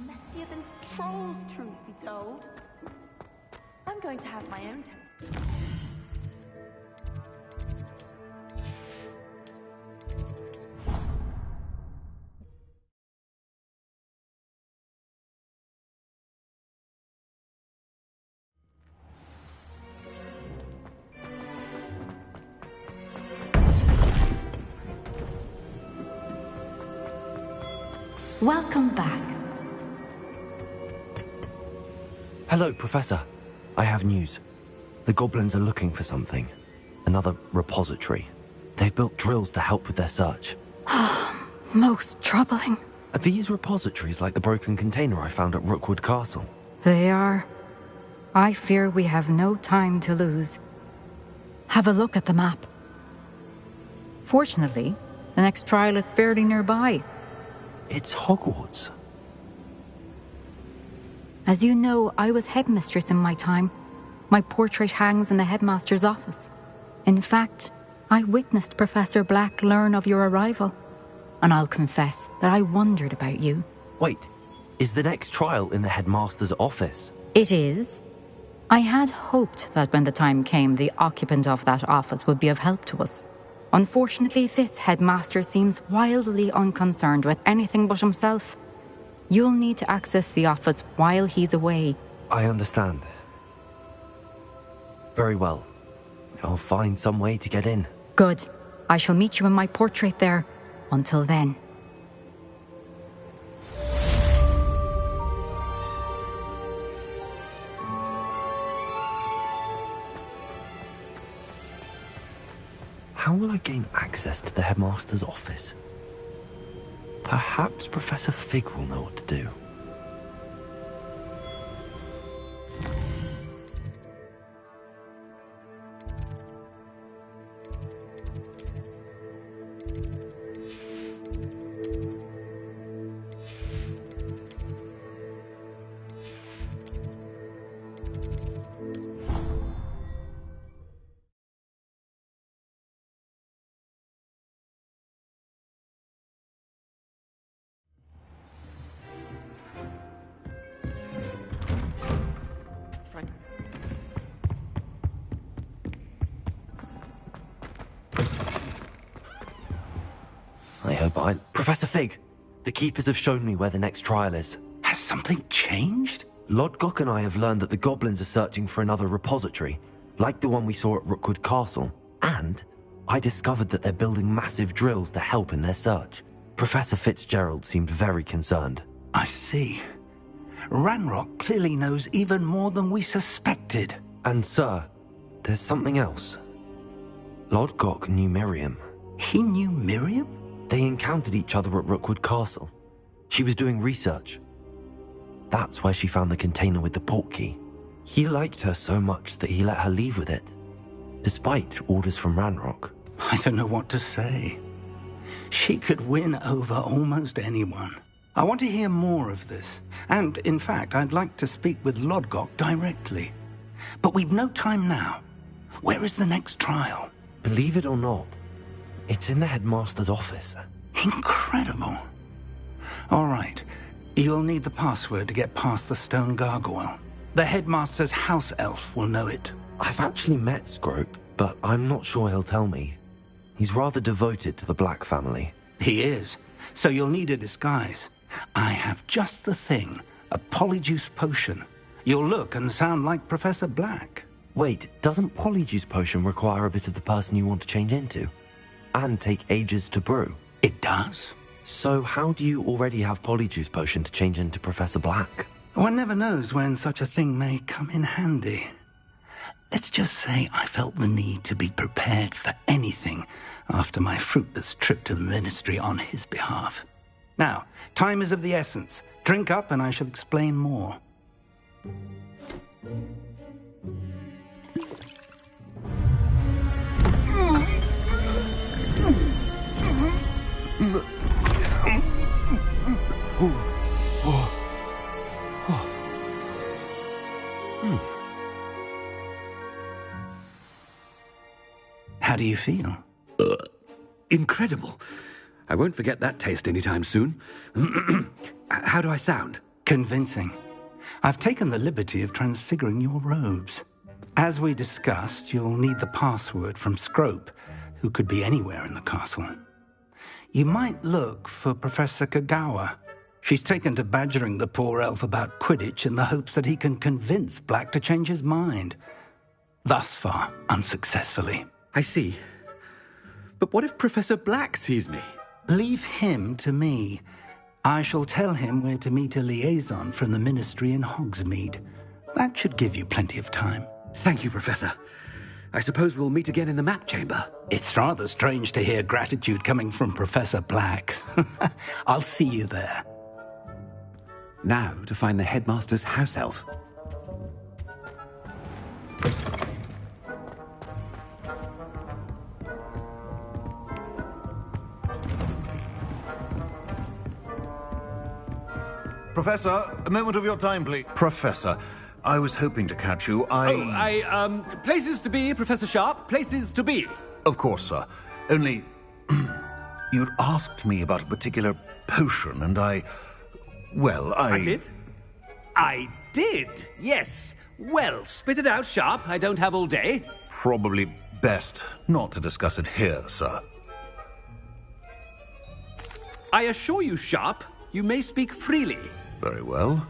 Messier than trolls, truth be told. I'm going to have my own test. Welcome back. Hello, Professor. I have news. The goblins are looking for something. Another repository. They've built drills to help with their search. Most troubling. Are these repositories like the broken container I found at Rookwood Castle? They are. I fear we have no time to lose. Have a look at the map. Fortunately, the next trial is fairly nearby. It's Hogwarts. As you know, I was headmistress in my time. My portrait hangs in the headmaster's office. In fact, I witnessed Professor Black learn of your arrival. And I'll confess that I wondered about you. Wait, is the next trial in the headmaster's office? It is. I had hoped that when the time came, the occupant of that office would be of help to us. Unfortunately, this headmaster seems wildly unconcerned with anything but himself. You'll need to access the office while he's away. I understand. Very well. I'll find some way to get in. Good. I shall meet you in my portrait there. Until then. How will I gain access to the headmaster's office? Perhaps Professor Fig will know what to do. Professor Fig, the Keepers have shown me where the next trial is. Has something changed? Lodgok and I have learned that the goblins are searching for another repository, like the one we saw at Rookwood Castle. And I discovered that they're building massive drills to help in their search. Professor Fitzgerald seemed very concerned. I see. Ranrock clearly knows even more than we suspected. And sir, there's something else. Lodgok knew Miriam. He knew Miriam? They encountered each other at Rookwood Castle. She was doing research. That's where she found the container with the portkey. He liked her so much that he let her leave with it, despite orders from Ranrock. I don't know what to say. She could win over almost anyone. I want to hear more of this. And, in fact, I'd like to speak with Lodgok directly. But we've no time now. Where is the next trial? Believe it or not, it's in the headmaster's office. Incredible. All right. You'll need the password to get past the stone gargoyle. The headmaster's house elf will know it. I've actually met Scrope, but I'm not sure he'll tell me. He's rather devoted to the Black family. He is. So you'll need a disguise. I have just the thing. A polyjuice potion. You'll look and sound like Professor Black. Wait, doesn't polyjuice potion require a bit of the person you want to change into? And take ages to brew? It does. So how do you already have polyjuice potion to change into Professor Black? One never knows when such a thing may come in handy. Let's just say I felt the need to be prepared for anything after my fruitless trip to the ministry on his behalf. Now, time is of the essence. Drink up and I shall explain more. How do you feel? Incredible. I won't forget that taste anytime soon. How do I sound? Convincing. I've taken the liberty of transfiguring your robes. As we discussed, you'll need the password from Scrope, who could be anywhere in the castle. You might look for Professor Kagawa. She's taken to badgering the poor elf about Quidditch in the hopes that he can convince Black to change his mind. Thus far, unsuccessfully. I see. But what if Professor Black sees me? Leave him to me. I shall tell him where to meet a liaison from the Ministry in Hogsmeade. That should give you plenty of time. Thank you, Professor. I suppose we'll meet again in the map chamber. It's rather strange to hear gratitude coming from Professor Black. I'll see you there. Now to find the headmaster's house elf. Professor, a moment of your time, please. Professor, I was hoping to catch you. Places to be, Professor Sharp. Places to be. Of course, sir. Only, you'd asked me about a particular potion, and I did? I did, yes. Well, spit it out, Sharp. I don't have all day. Probably best not to discuss it here, sir. I assure you, Sharp, you may speak freely. Very well.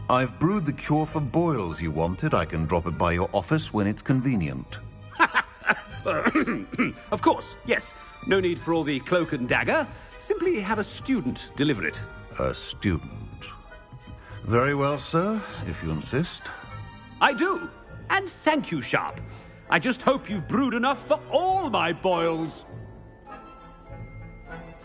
I've brewed the cure for boils you wanted. I can drop it by your office when it's convenient. Of course, yes. No need for all the cloak and dagger. Simply have a student deliver it. A student. Very well, sir, if you insist. I do. And thank you, Sharp. I just hope you've brewed enough for all my boils.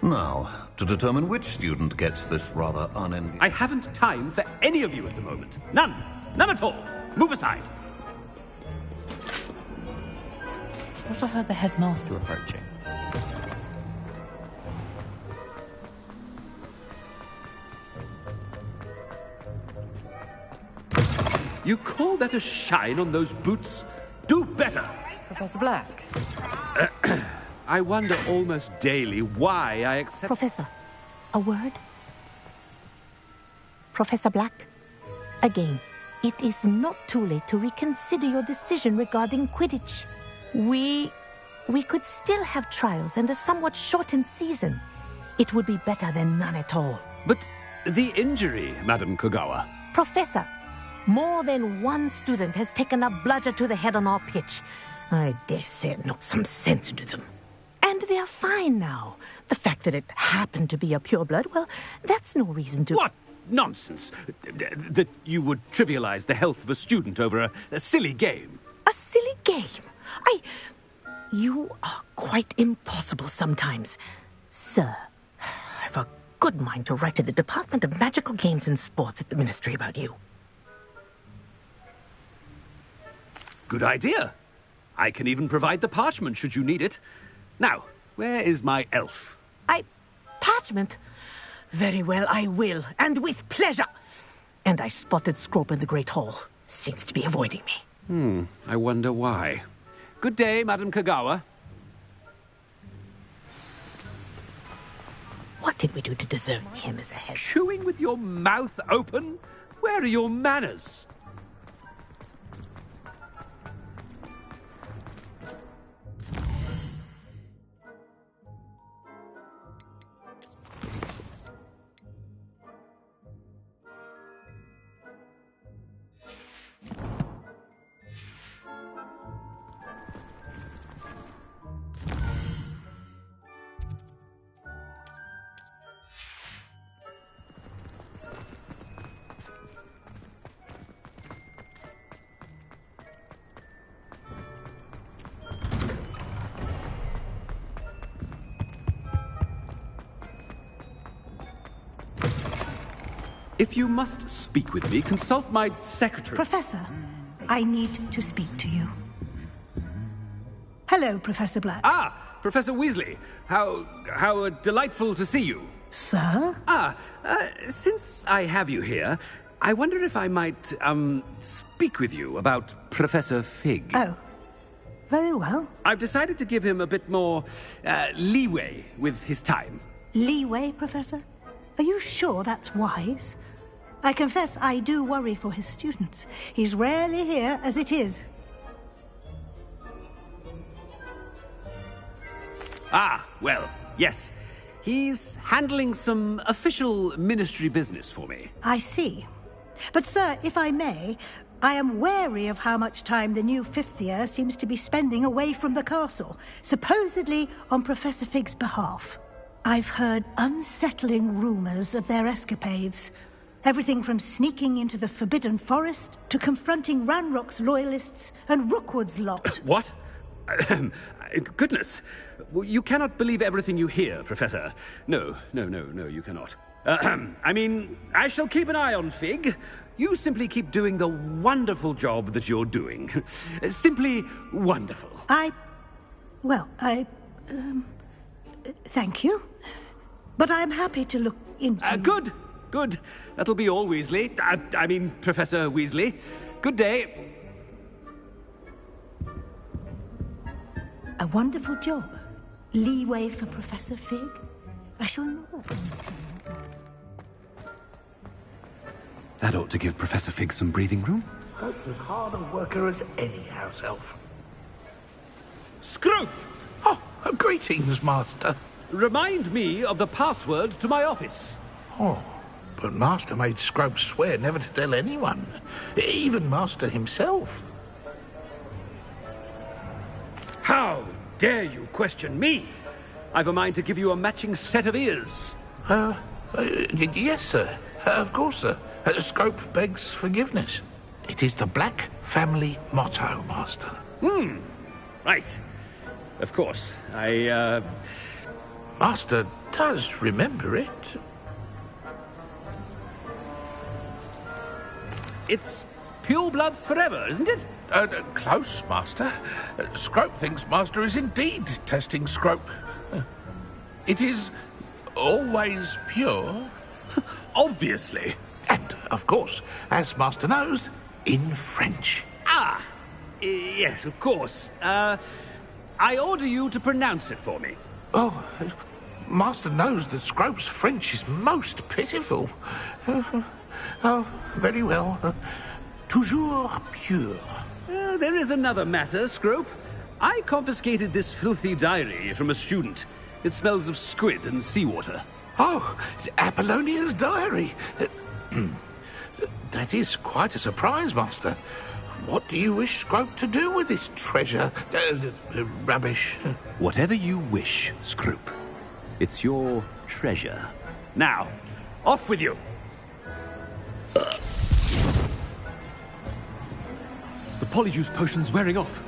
Now, to determine which student gets this rather unenviable... I haven't time for any of you at the moment. None. None at all. Move aside. I thought I heard the headmaster approaching. You call that a shine on those boots? Do better. Professor Black. I wonder almost daily why I accept... Professor, a word? Professor Black, again, it is not too late to reconsider your decision regarding Quidditch. We could still have trials and a somewhat shortened season. It would be better than none at all. But the injury, Madam Kagawa... Professor, more than one student has taken a bludger to the head on our pitch. I dare say it knocked some sense into them. And they're fine now. The fact that it happened to be a pureblood, well, that's no reason to... What nonsense! That you would trivialize the health of a student over a silly game. A silly game? You are quite impossible sometimes. Sir, I've a good mind to write to the Department of Magical Games and Sports at the Ministry about you. Good idea. I can even provide the parchment should you need it. Now, where is my elf? Parchment? Very well, I will, and with pleasure. And I spotted Scrope in the Great Hall. Seems to be avoiding me. I wonder why. Good day, Madam Kagawa. What did we do to deserve him as a head? Chewing with your mouth open? Where are your manners? If you must speak with me, consult my secretary. Professor, I need to speak to you. Hello, Professor Black. Ah, Professor Weasley. How delightful to see you. Sir? Since I have you here, I wonder if I might, speak with you about Professor Fig. Oh, very well. I've decided to give him a bit more, leeway with his time. Leeway, Professor? Are you sure that's wise? I confess I do worry for his students. He's rarely here as it is. Ah, well, yes. He's handling some official ministry business for me. I see. But, sir, if I may, I am wary of how much time the new fifth year seems to be spending away from the castle, supposedly on Professor Fig's behalf. I've heard unsettling rumors of their escapades. Everything from sneaking into the Forbidden Forest to confronting Ranrock's loyalists and Rookwood's lot. What? Goodness. You cannot believe everything you hear, Professor. No, you cannot. I mean, I shall keep an eye on Fig. You simply keep doing the wonderful job that you're doing. Simply wonderful. Thank you. But I'm happy to look into... Good. That'll be all, Weasley. I mean, Professor Weasley. Good day. A wonderful job. Leeway for Professor Fig? I shall know. That ought to give Professor Fig some breathing room. Hope as hard a worker as any house elf. Scrope! Oh, greetings, Master. Remind me of the password to my office. Oh, but Master made Scrope swear never to tell anyone, even Master himself. How dare you question me? I've a mind to give you a matching set of ears. Yes, sir. Of course, sir. Scrope begs forgiveness. It is the Black family motto, Master. Right. Of course. Master does remember it. It's pure bloods forever, isn't it? Close, Master. Scrope thinks Master is indeed testing Scrope. It is always pure. Obviously. And, of course, as Master knows, in French. Yes, of course. I order you to pronounce it for me. Oh, Master knows that Scrope's French is most pitiful. Oh, very well. Toujours pure. There is another matter, Scrope. I confiscated this filthy diary from a student. It smells of squid and seawater. Oh, Apollonia's diary. That is quite a surprise, Master. What do you wish Scrope to do with this treasure? Rubbish. Whatever you wish, Scrope. It's your treasure. Now, off with you. The polyjuice potion's wearing off.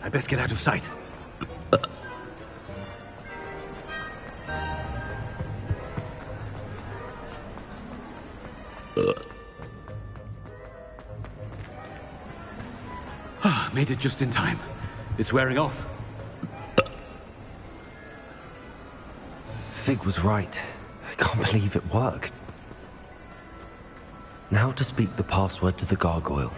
I best get out of sight. Made it just in time. It's wearing off. Fig was right. I can't believe it worked. Now to speak the password to the gargoyle.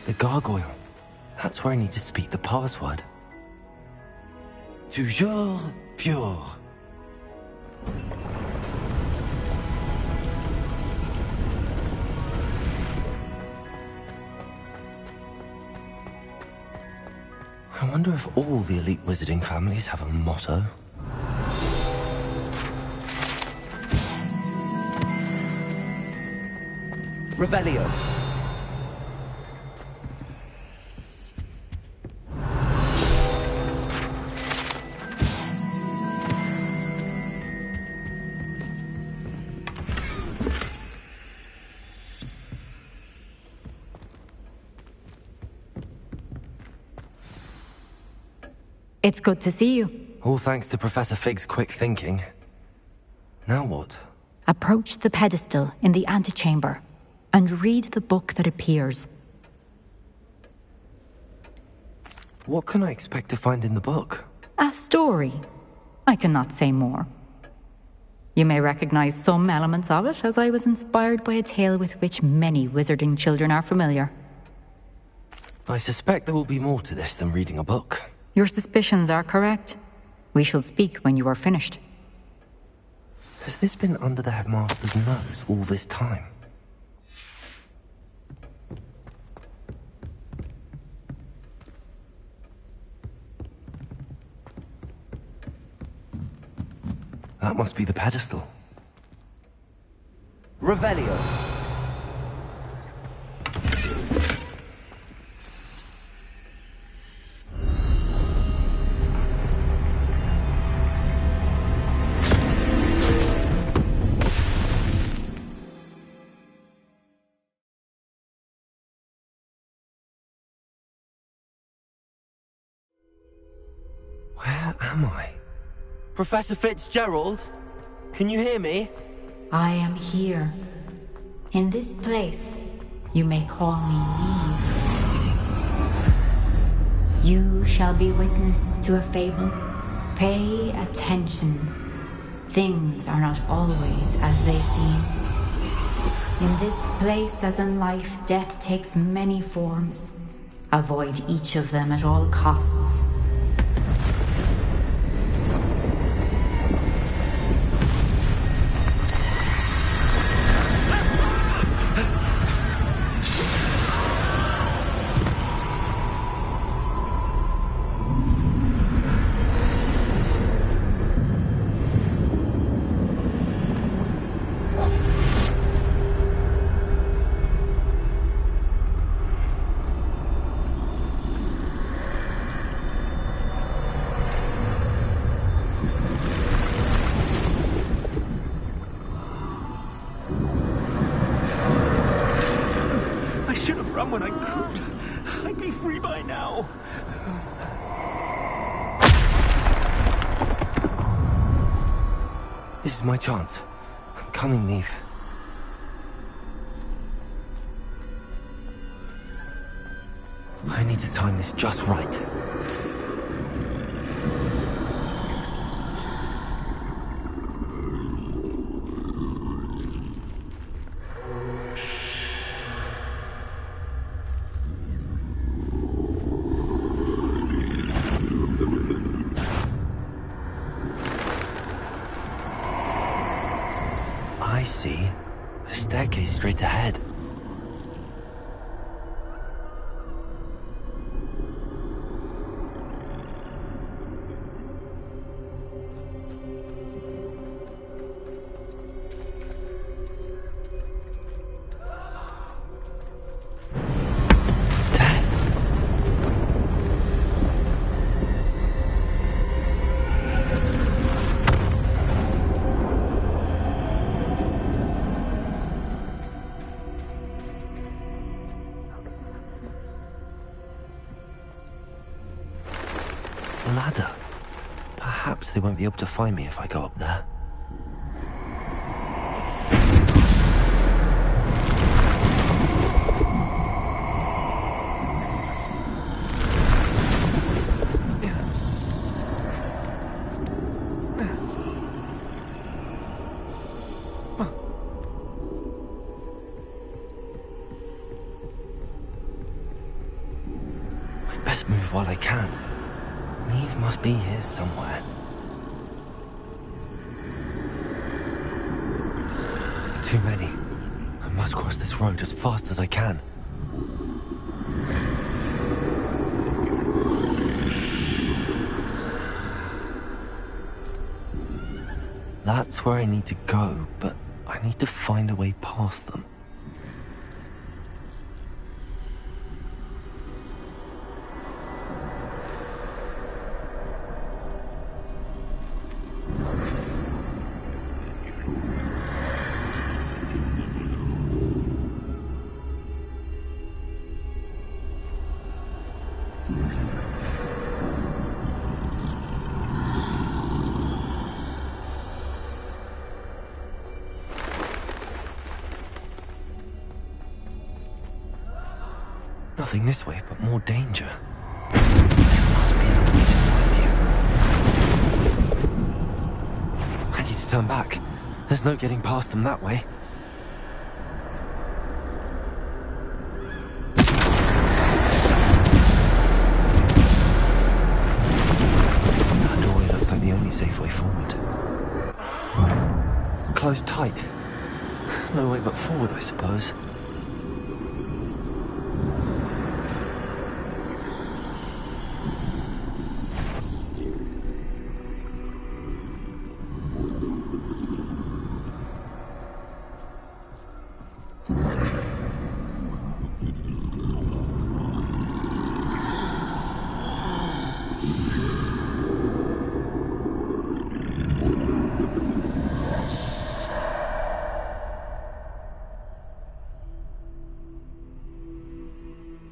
The gargoyle. That's where I need to speak the password. Toujours pure. I wonder if all the elite wizarding families have a motto. Revelio. It's good to see you. All thanks to Professor Fig's quick thinking. Now what? Approach the pedestal in the antechamber and read the book that appears. What can I expect to find in the book? A story. I cannot say more. You may recognize some elements of it, as I was inspired by a tale with which many wizarding children are familiar. I suspect there will be more to this than reading a book. Your suspicions are correct. We shall speak when you are finished. Has this been under the headmaster's nose all this time? That must be the pedestal. Revelio. Where am I? Professor Fitzgerald? Can you hear me? I am here. In this place, you may call me Neve. You shall be witness to a fable. Pay attention. Things are not always as they seem. In this place, as in life, death takes many forms. Avoid each of them at all costs. When I could, I'd be free by now. This is my chance. I'm coming, Neve. I need to time this just right. I see. A staircase straight ahead. Ladder. Perhaps they won't be able to find me if I go up there. Best move while I can. Neve must be here somewhere. Too many. I must cross this road as fast as I can. That's where I need to go, but I need to find a way past them. Nothing this way, but more danger. There must be another way to find you. I need to turn back. There's no getting past them that way. That doorway looks like the only safe way forward. Closed tight. No way but forward, I suppose.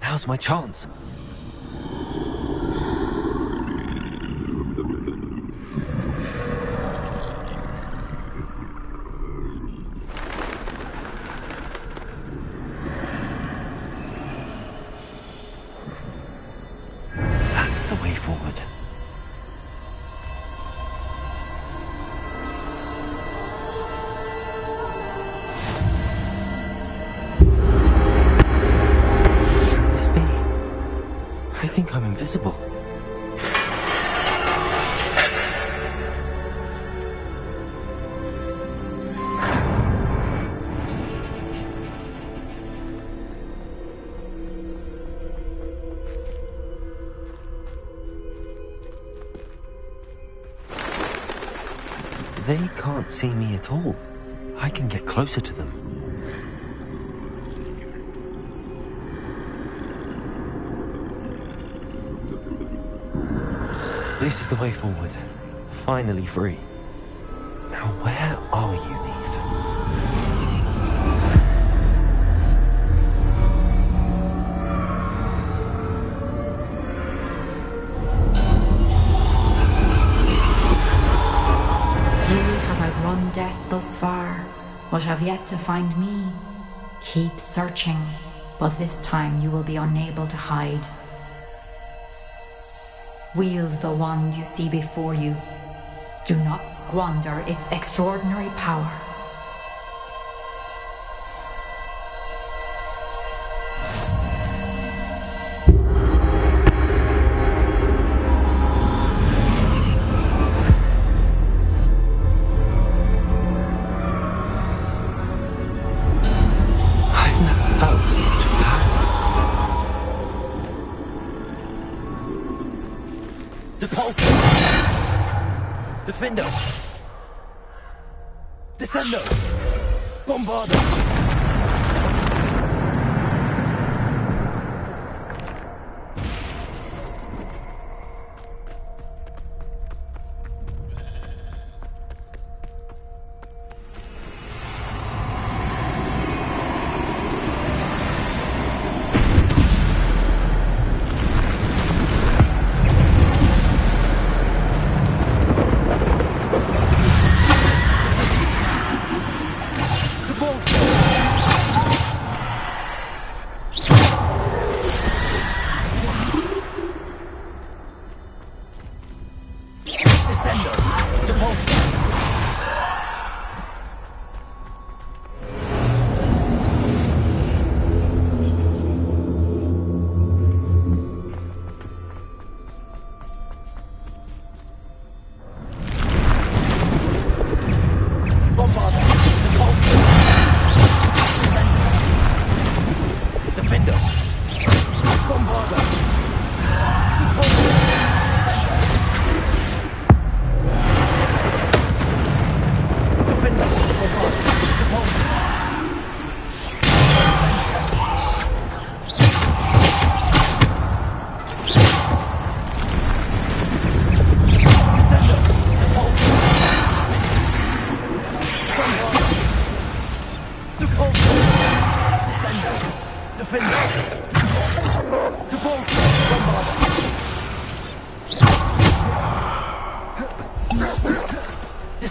Now's my chance. That's the way forward. I think I'm invisible. They can't see me at all. I can get closer to them. This is the way forward. Finally free. Now where are you, Neve? You have outrun death thus far, but have yet to find me. Keep searching, but this time you will be unable to hide. Wield the wand you see before you. Do not squander its extraordinary power. I've never felt so much power. Depulso! Defendo! Descendo! Bombardo! Depulso!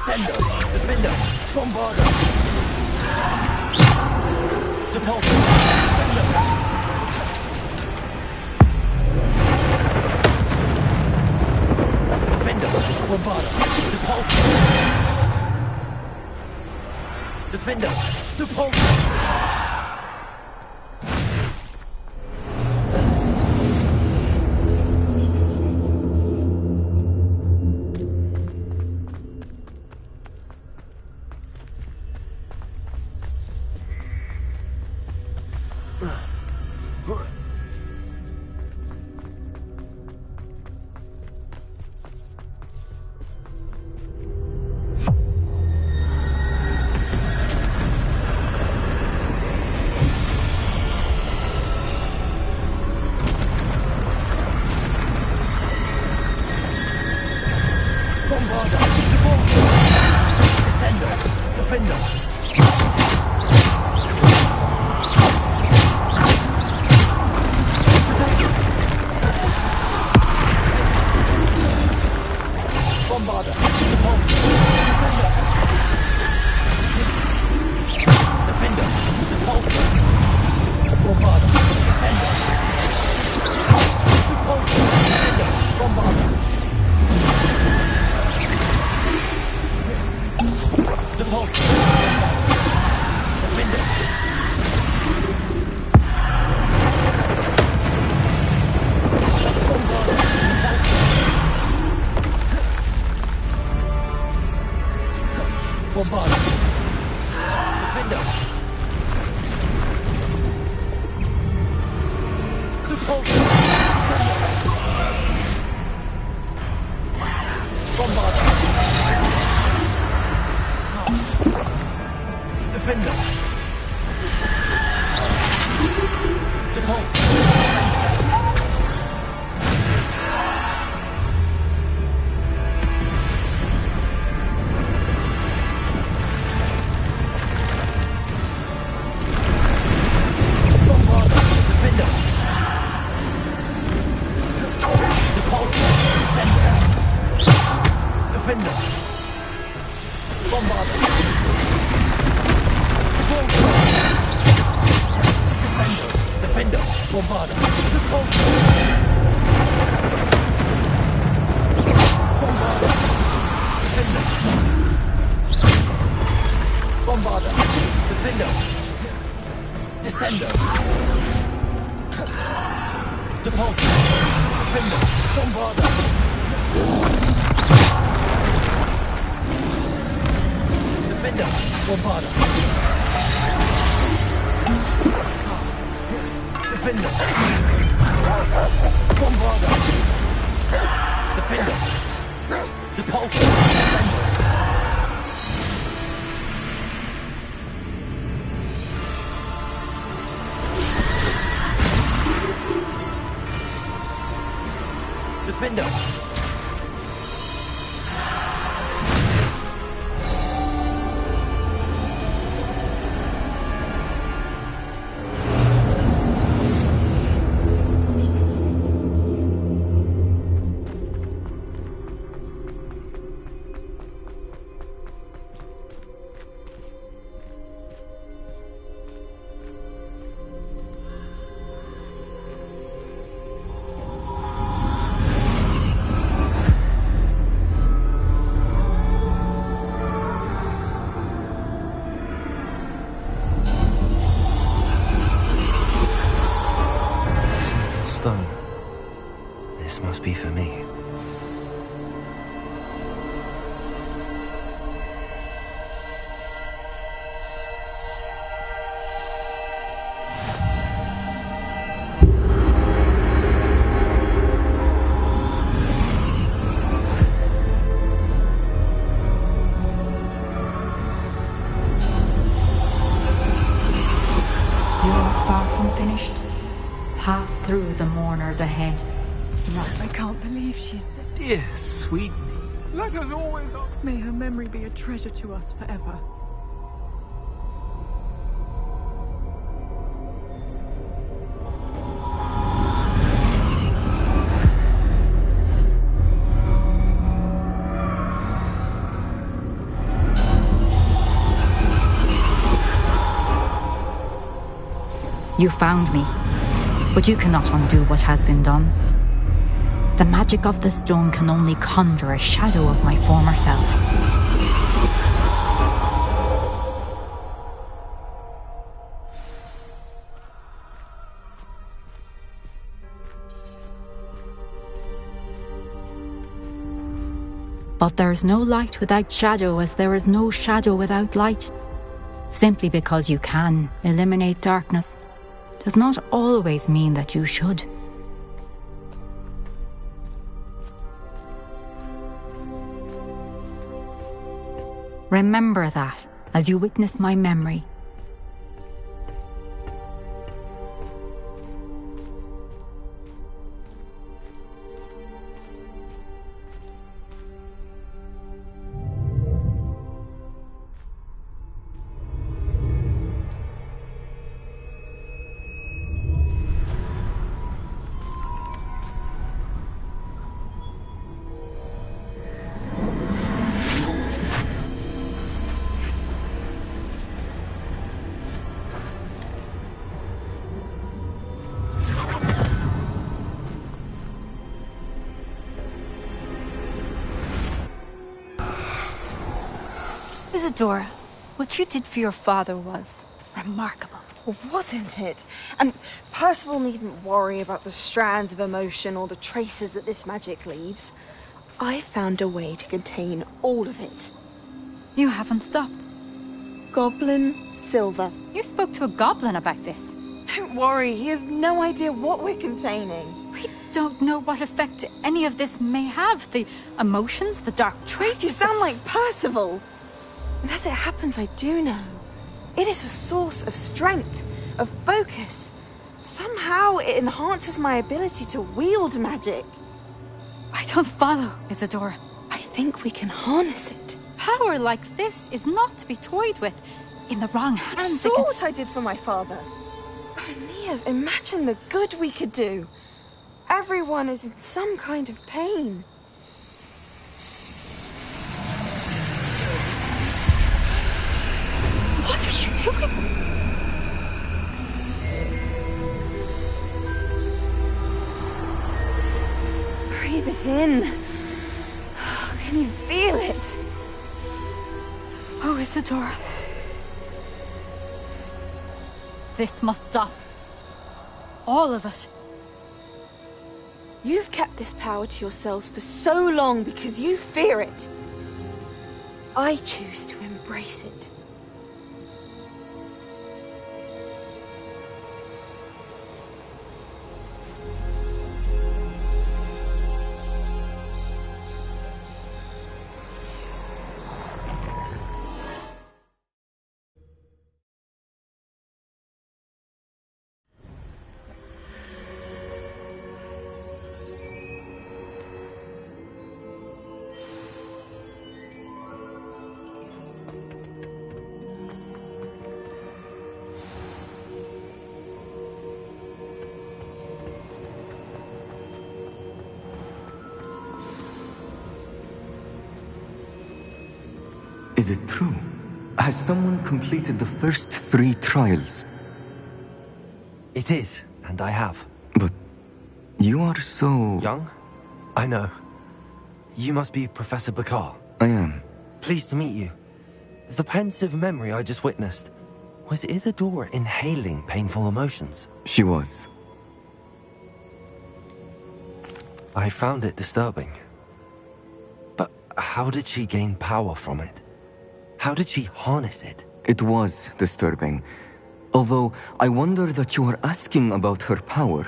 Descendo! Defender! Bombarder! Depulsor! Descendo! Defender! Bombarder! Depulsor! Defender! Depulsor! Stone. This must be for me. Through the mourners ahead. I can't believe she's dead. Dear sweet me. Let us always... May her memory be a treasure to us forever. You found me, but you cannot undo what has been done. The magic of the stone can only conjure a shadow of my former self. But there is no light without shadow, as there is no shadow without light. Simply because you can eliminate darkness does not always mean that you should. Remember that as you witness my memory. Isadora, what you did for your father was remarkable. Wasn't it? And Percival needn't worry about the strands of emotion or the traces that this magic leaves. I found a way to contain all of it. You haven't stopped. Goblin Silver. You spoke to a goblin about this. Don't worry, he has no idea what we're containing. We don't know what effect any of this may have. The emotions, the dark traits. You sound like Percival. And as it happens, I do know. It is a source of strength, of focus. Somehow it enhances my ability to wield magic. I don't follow, Isadora. I think we can harness it. Power like this is not to be toyed with. In the wrong hands, You saw what I did for my father. Oh, Neve, imagine the good we could do. Everyone is in some kind of pain. What are you doing? Breathe it in. Can you feel it? Oh, Isadora. This must stop. All of it. You've kept this power to yourselves for so long because you fear it. I choose to embrace it. Is it true? Has someone completed the first 3 trials? It is, and I have. But you are so... Young? I know. You must be Professor Bakar. I am. Pleased to meet you. The pensive memory I just witnessed, was Isadora inhaling painful emotions? She was. I found it disturbing. But how did she gain power from it? How did she harness it? It was disturbing. Although, I wonder that you are asking about her power.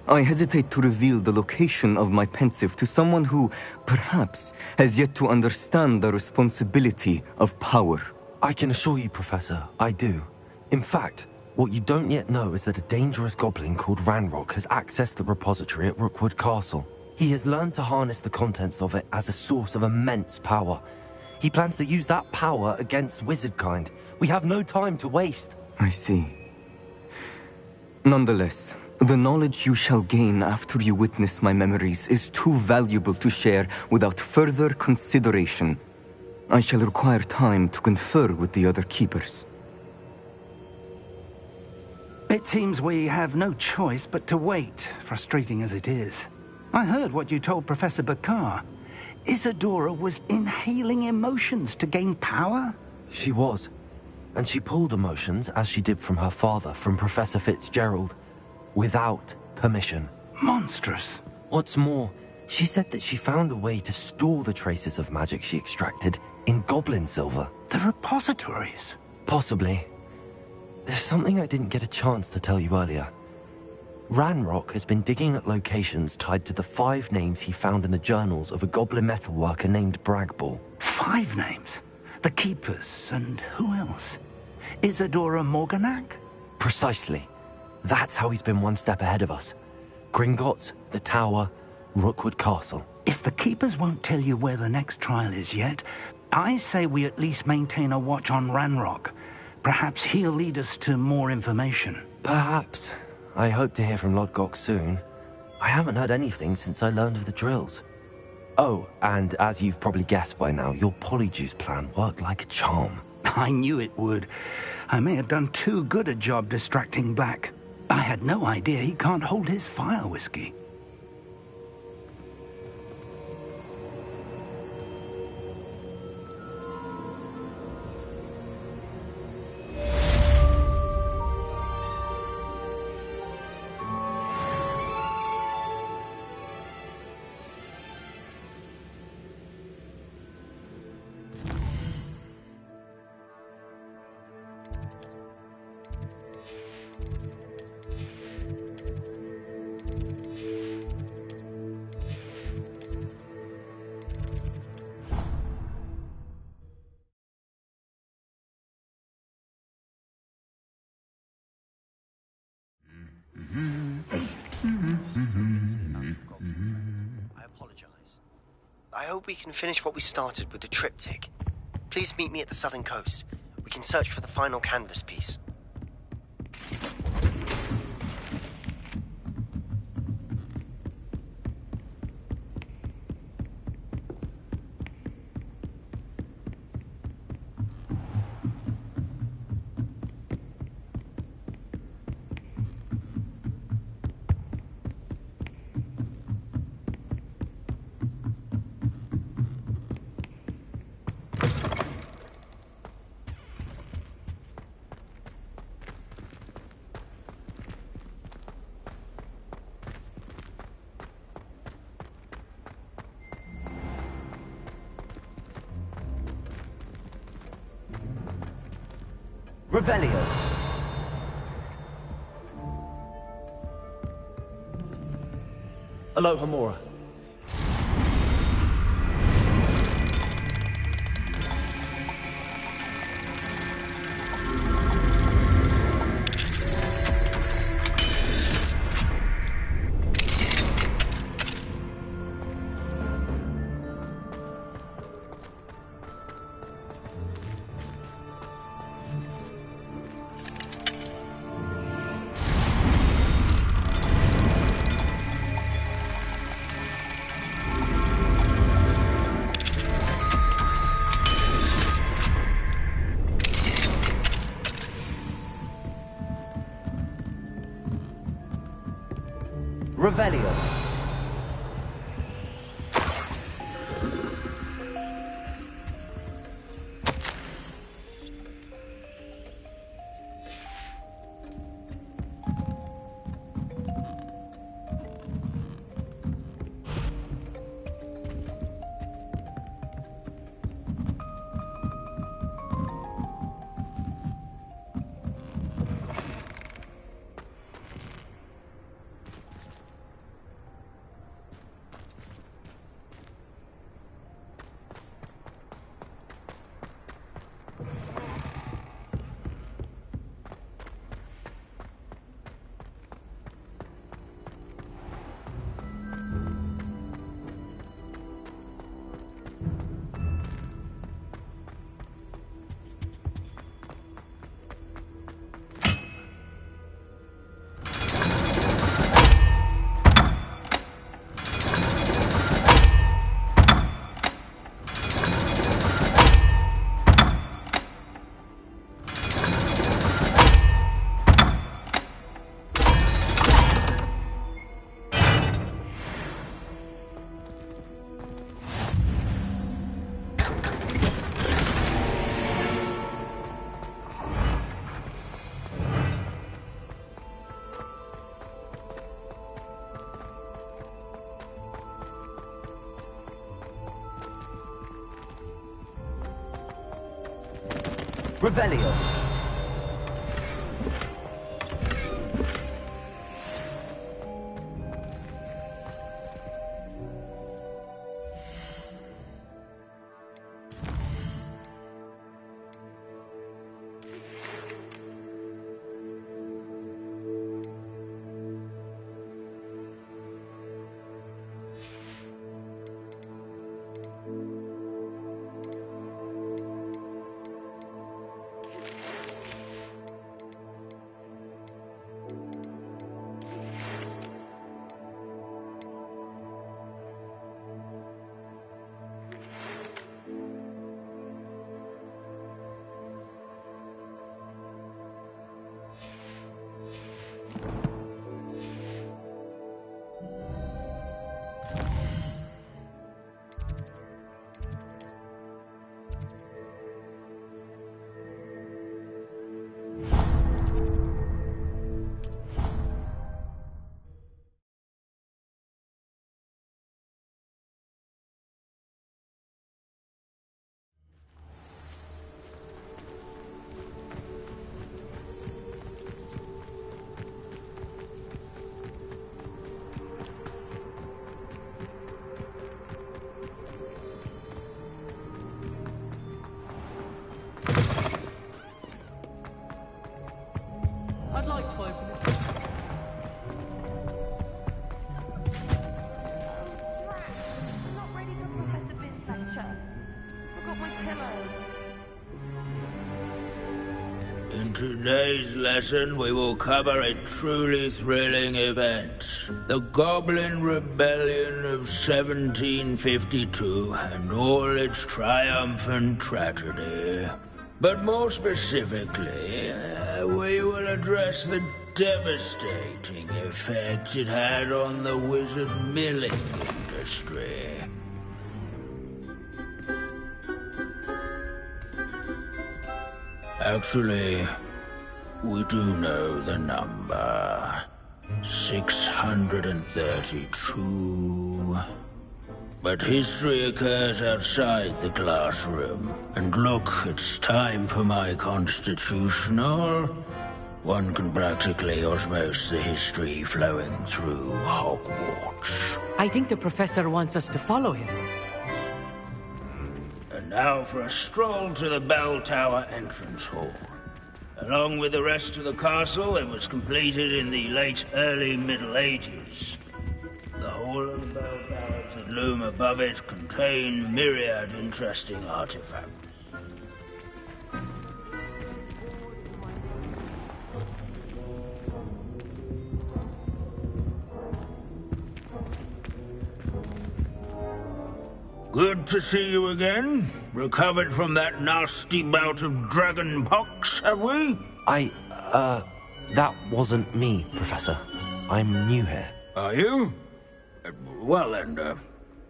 I hesitate to reveal the location of my pensive to someone who, perhaps, has yet to understand the responsibility of power. I can assure you, Professor, I do. In fact, what you don't yet know is that a dangerous goblin called Ranrock has accessed the repository at Rookwood Castle. He has learned to harness the contents of it as a source of immense power. He plans to use that power against wizardkind. We have no time to waste. I see. Nonetheless, the knowledge you shall gain after you witness my memories is too valuable to share without further consideration. I shall require time to confer with the other keepers. It seems we have no choice but to wait, frustrating as it is. I heard what you told Professor Bakar. Isadora was inhaling emotions to gain power? She was. And she pulled emotions, as she did from her father, from Professor Fitzgerald, without permission. Monstrous. What's more, she said that she found a way to store the traces of magic she extracted in goblin silver. The repositories? Possibly. There's something I didn't get a chance to tell you earlier. Ranrock has been digging at locations tied to the 5 names he found in the journals of a goblin metalworker named Bragball. 5 names? The Keepers, and who else? Isadora Morganac? Precisely. That's how he's been one step ahead of us. Gringotts, the Tower, Rookwood Castle. If the Keepers won't tell you where the next trial is yet, I say we at least maintain a watch on Ranrock. Perhaps he'll lead us to more information. Perhaps. I hope to hear from Lodgok soon. I haven't heard anything since I learned of the drills. Oh, and as you've probably guessed by now, your Polyjuice plan worked like a charm. I knew it would. I may have done too good a job distracting Black. I had no idea he can't hold his fire whiskey. I apologize. I hope we can finish what we started with the triptych. Please meet me at the southern coast. We can search for the final canvas piece. Revelio. Aloha Mora. Revelio. Revelio. I'd like to open it. I'm not ready for Professor Bin's lecture. Forgot my pillow. In today's lesson, we will cover a truly thrilling event. The Goblin Rebellion of 1752 and all its triumphant tragedy. But more specifically, we will address the devastating effect it had on the wizard milling industry. Actually, we do know the number. 632. But history occurs outside the classroom. And look, it's time for my constitutional. One can practically osmose the history flowing through Hogwarts. I think the professor wants us to follow him. And now for a stroll to the Bell Tower entrance hall. Along with the rest of the castle, it was completed in the late early Middle Ages. The hall of the bell towers that loom above it contain myriad interesting artifacts. Good to see you again. Recovered from that nasty bout of dragon pox, have we? That wasn't me, Professor. I'm new here. Are you? Well then,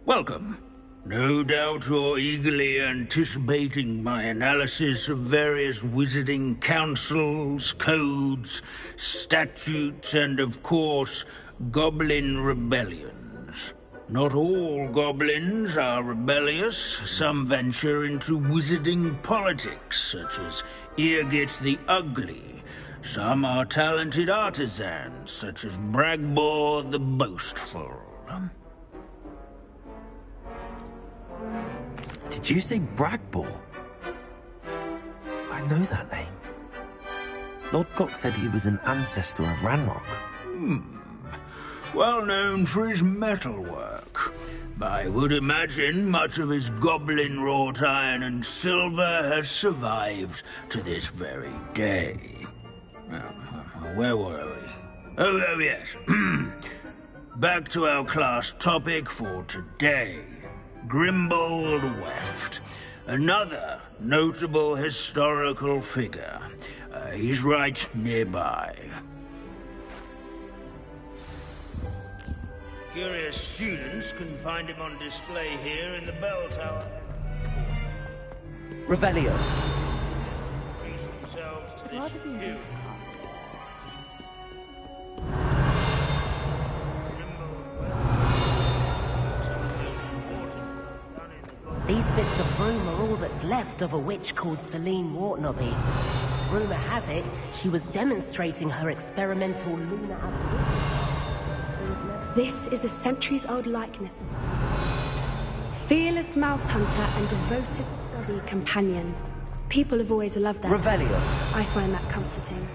welcome. No doubt you're eagerly anticipating my analysis of various wizarding councils, codes, statutes, and of course, goblin rebellions. Not all goblins are rebellious. Some venture into wizarding politics, such as Eargit the Ugly. Some are talented artisans, such as Bragbor the Boastful. Did you say Bragbor? I know that name. Lord Cox said he was an ancestor of Ranrock. Well known for his metalwork. I would imagine much of his goblin-wrought iron and silver has survived to this very day. Where were we? Oh yes. Back to our class topic for today. Grimbold Weft. Another notable historical figure. He's right nearby. Curious students can find him on display here in the bell tower. Revelio. Brace themselves to this view. These bits of broom are all that's left of a witch called Celine Wartnobby. Rumour has it, she was demonstrating her experimental lunar ability. This is a centuries-old likeness. Fearless mouse hunter and devoted study companion. People have always loved that. Revelio. I find that comforting.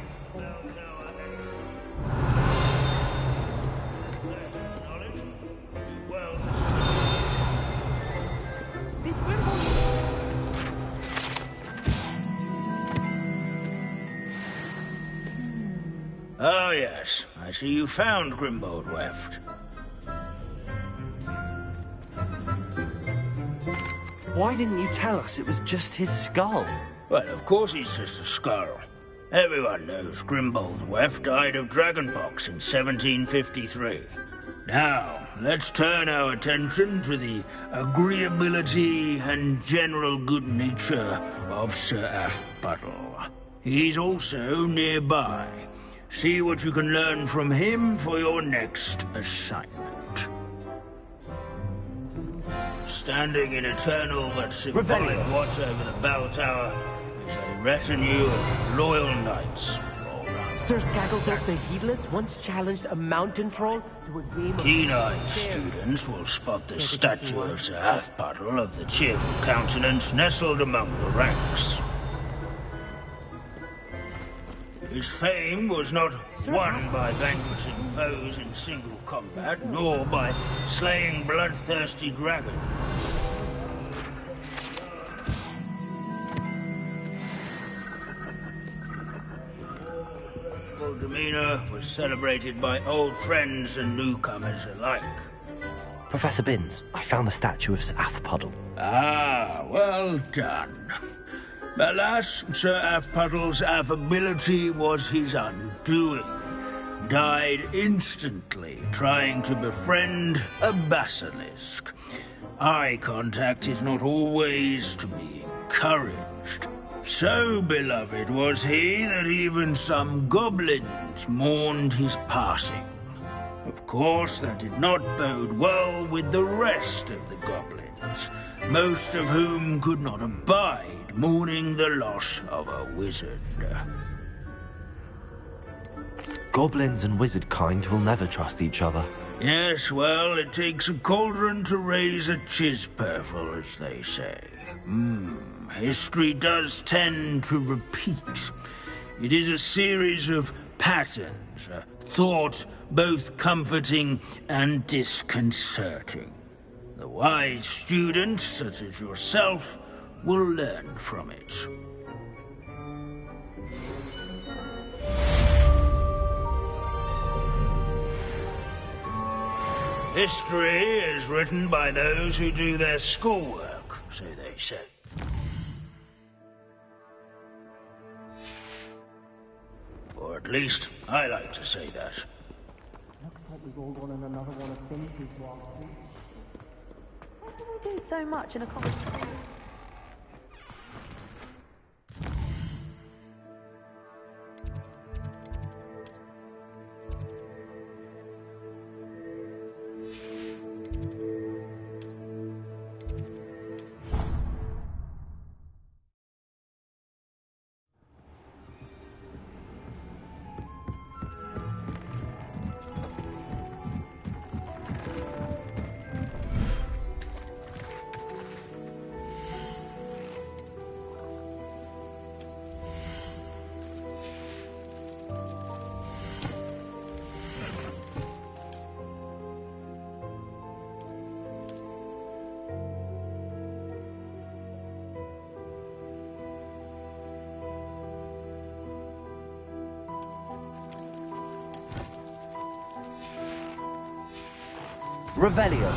Oh, yes. I see you found Grimbold Weft. Why didn't you tell us it was just his skull? Well, of course he's just a skull. Everyone knows Grimbold Weft died of dragonpox in 1753. Now, let's turn our attention to the agreeability and general good nature of Sir Aphbuttle. He's also nearby. See what you can learn from him for your next assignment. Standing in eternal but symbolic watch over the bell tower is a retinue of loyal knights. Sir Skagglethrop the Heedless once challenged a mountain troll to a game of... Keen-eyed students will spot the statue of Sir Aphbuttle of the cheerful countenance nestled among the ranks. His fame was not won by vanquishing foes in single combat, nor by slaying bloodthirsty dragons. His demeanor was celebrated by old friends and newcomers alike. Professor Binns, I found the statue of Sir Aphbuttle. Ah, well done. Alas, Sir Aphbuttle's affability was his undoing. Died instantly trying to befriend a basilisk. Eye contact is not always to be encouraged. So beloved was he that even some goblins mourned his passing. Of course, that did not bode well with the rest of the goblins, most of whom could not abide mourning the loss of a wizard. Goblins and wizard kind will never trust each other. Yes, well, it takes a cauldron to raise a chisperful, as they say. History does tend to repeat. It is a series of patterns, a thought both comforting and disconcerting. The wise student, such as yourself, will learn from it. History is written by those who do their schoolwork, so they say. Or at least, I like to say that. Looks like we've all gone on another one of Finch's walks. Why can they do so much in a college? Revelio.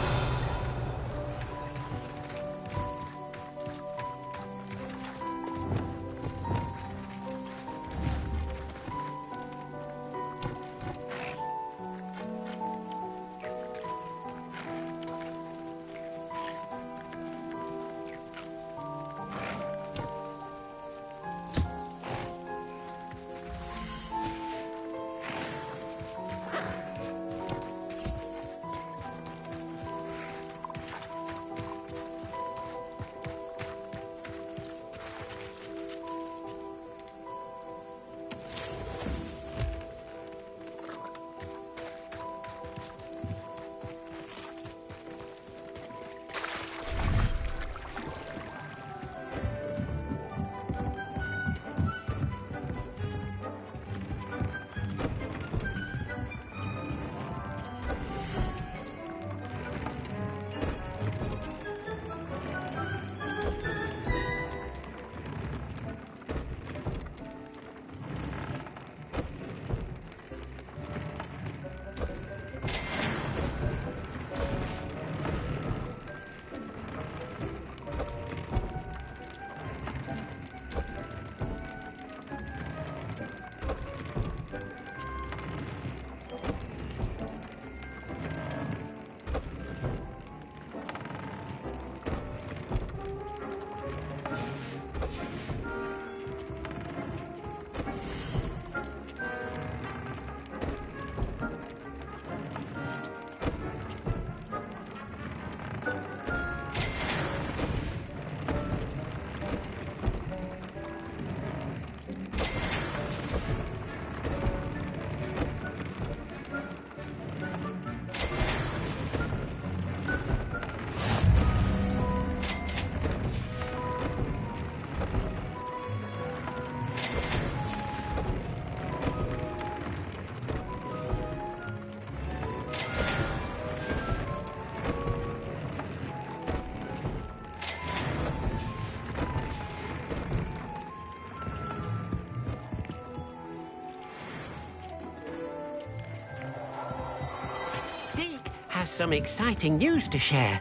some exciting news to share.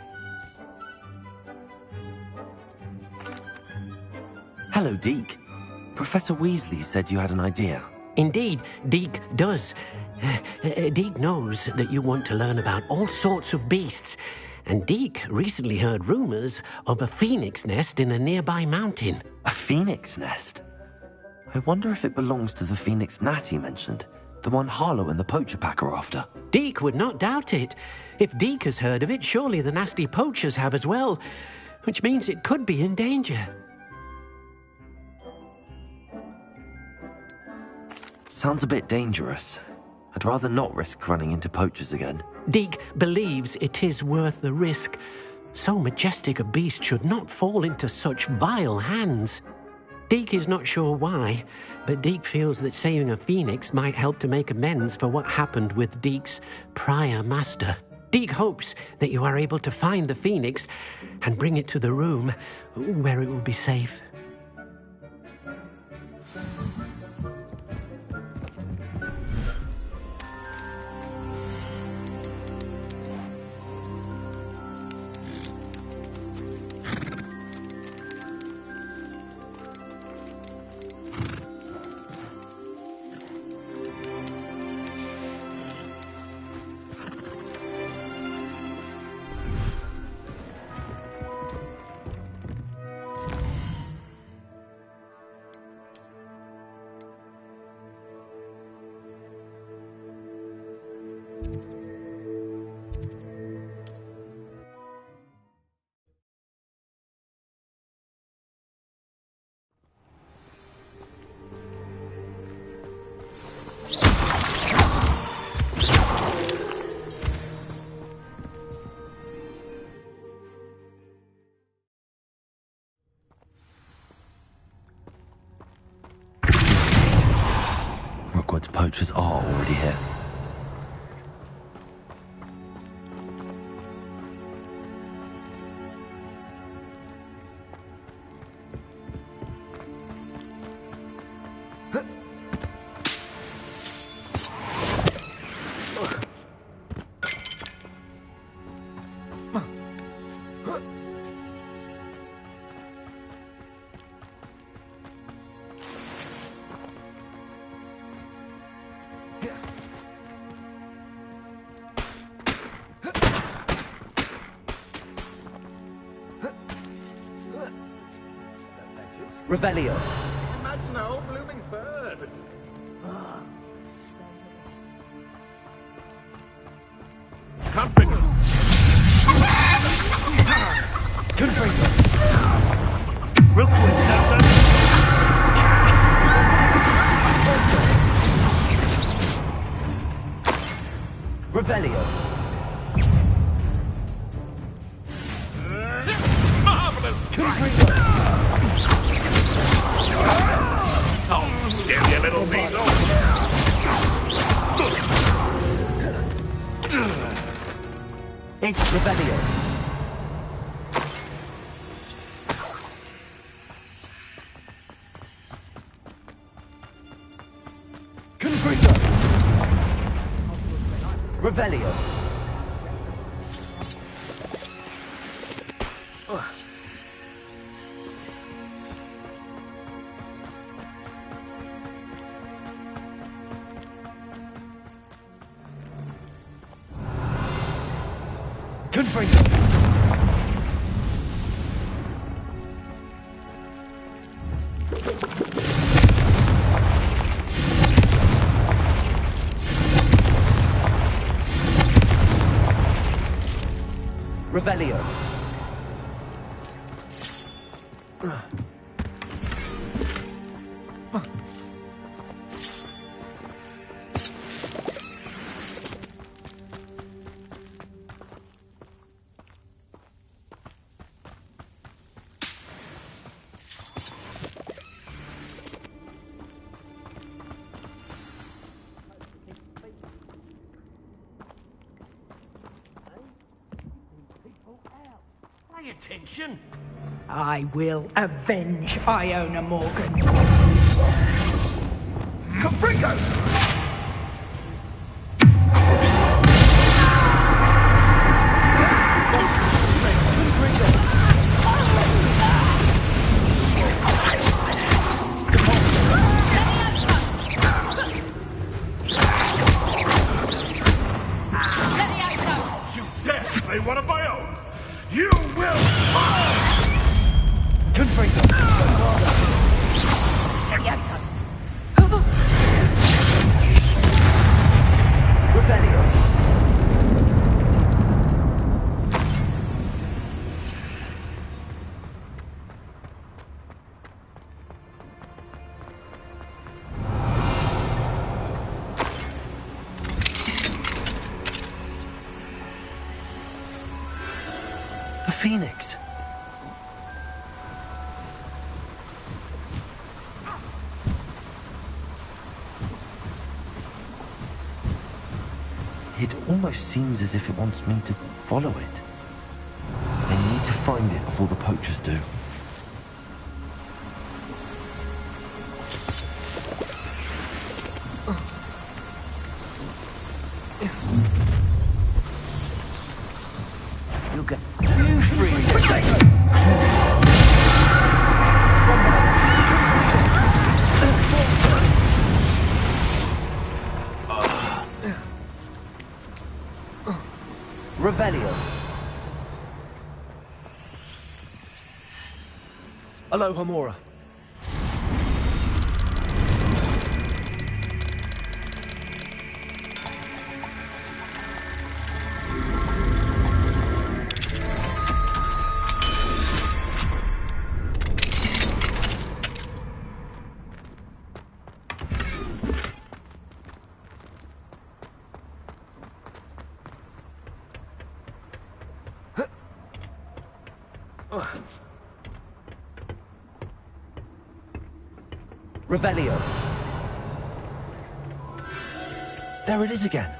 Hello, Deke. Professor Weasley said you had an idea. Indeed, Deke does. Deke knows that you want to learn about all sorts of beasts, and Deke recently heard rumors of a phoenix nest in a nearby mountain. A phoenix nest? I wonder if it belongs to the phoenix gnat he mentioned, the one Harlow and the poacher pack are after. Deke would not doubt it. If Deke has heard of it, surely the nasty poachers have as well, which means it could be in danger. Sounds a bit dangerous. I'd rather not risk running into poachers again. Deke believes it is worth the risk. So majestic a beast should not fall into such vile hands. Deke is not sure why, but Deke feels that saving a phoenix might help to make amends for what happened with Deke's prior master. Deke hopes that you are able to find the phoenix and bring it to the room where it will be safe. Hogwarts poachers are already here. Revelio. Imagine a whole blooming bird. Conflict. Confringo. Revelio. Marvelous. Confringo. Oh, damn you little weasel. It's Revelio. Confringo. Revelio. Confringo. Revelio. Pay attention. I will avenge Iona Morgan. Confringo! slay one of my own. You will fall! Confringo! Revelio! The Phoenix. It almost seems as if it wants me to follow it. I need to find it before the poachers do. You get you free. Revelio. Aloha Mora. Revelio. There it is again.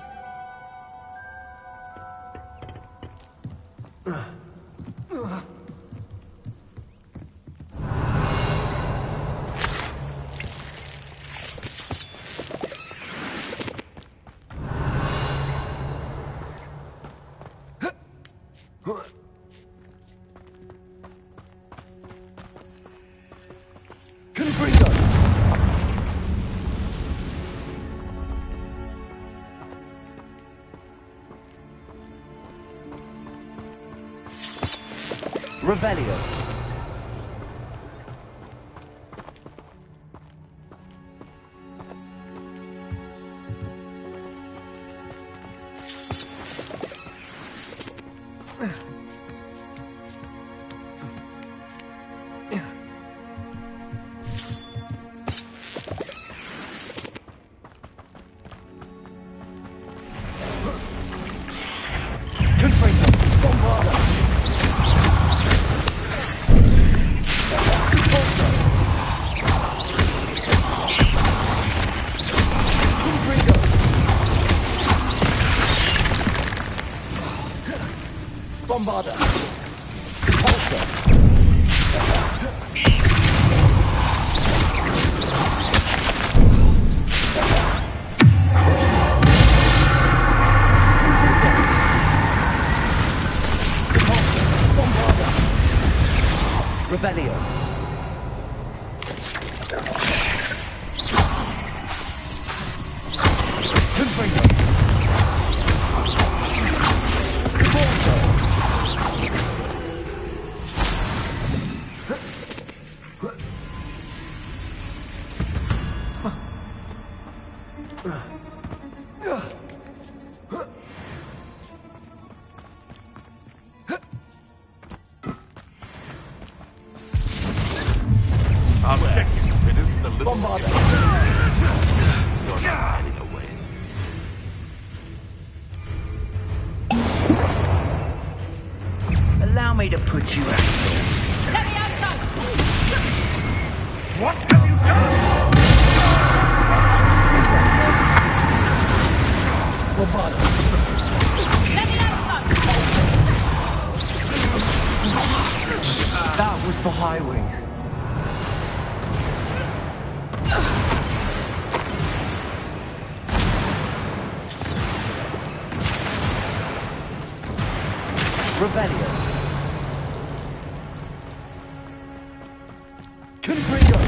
Revelio. Bombarda. Repulsor. Bombarda. Revelio. Confringo. I'll check you. It isn't the little... Bombarda. You're not getting away. Allow me to put you out. Let me outside! What have you done? Bombarda. Let me outside! That was for High Wing. Revelio. Confringo.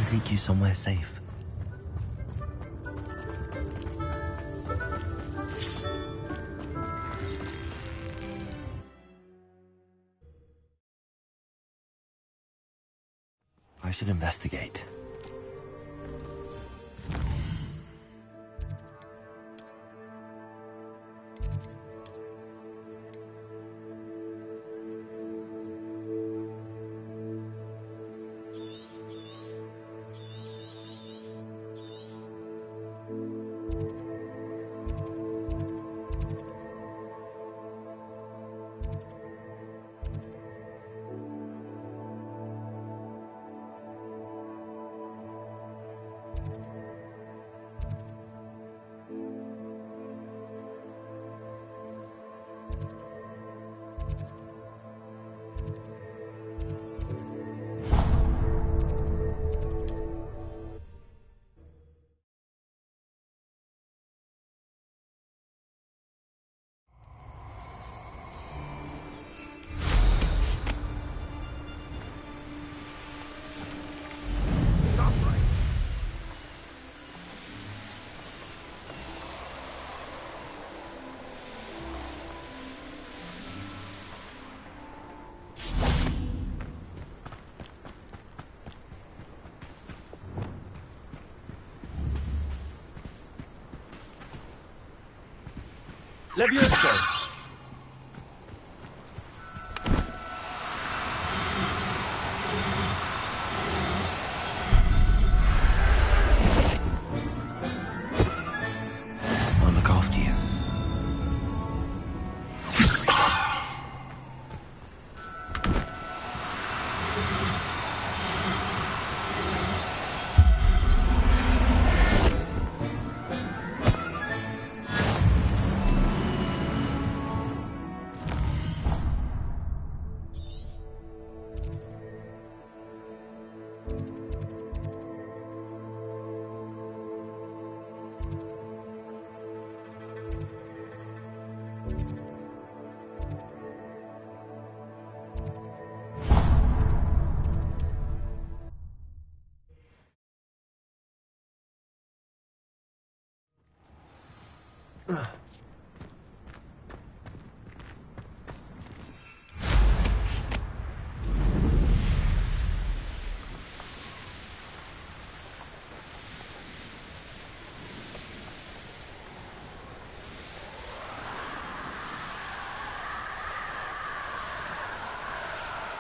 Take you somewhere safe. I should investigate. Levioso! I'll look after you.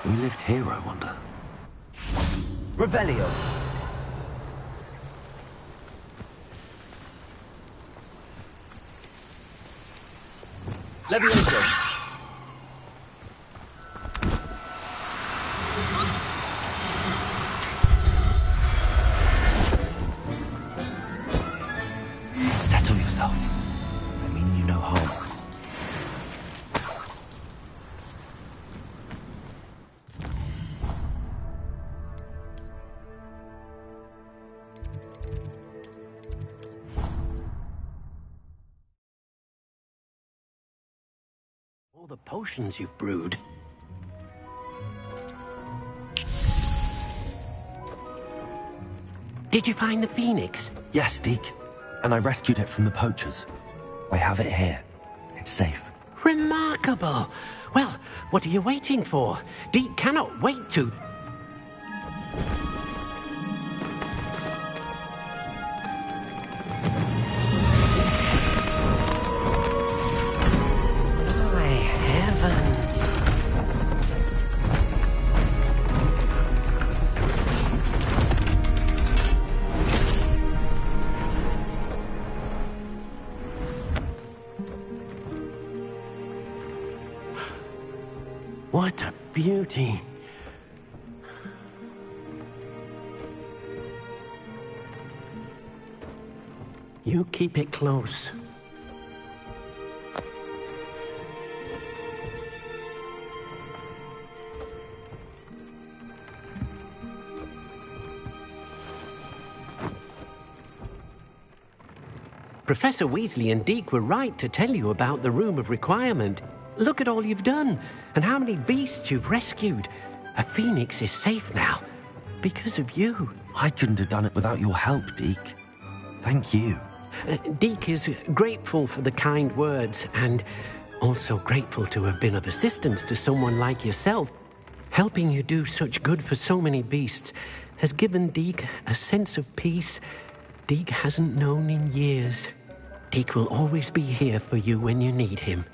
We lived here, I wonder. Revelio. Levioso. Settle yourself. I mean you no harm. All the potions you've brewed. Did you find the phoenix? Yes, Deke. And I rescued it from the poachers. I have it here. It's safe. Remarkable! Well, what are you waiting for? Deke cannot wait to... My heavens! What a beauty. You keep it close. Professor Weasley and Deke were right to tell you about the Room of Requirement. Look at all you've done, and how many beasts you've rescued. A phoenix is safe now, because of you. I couldn't have done it without your help, Deke. Thank you. Deke is grateful for the kind words, and also grateful to have been of assistance to someone like yourself. Helping you do such good for so many beasts has given Deke a sense of peace Deke hasn't known in years. Deke will always be here for you when you need him.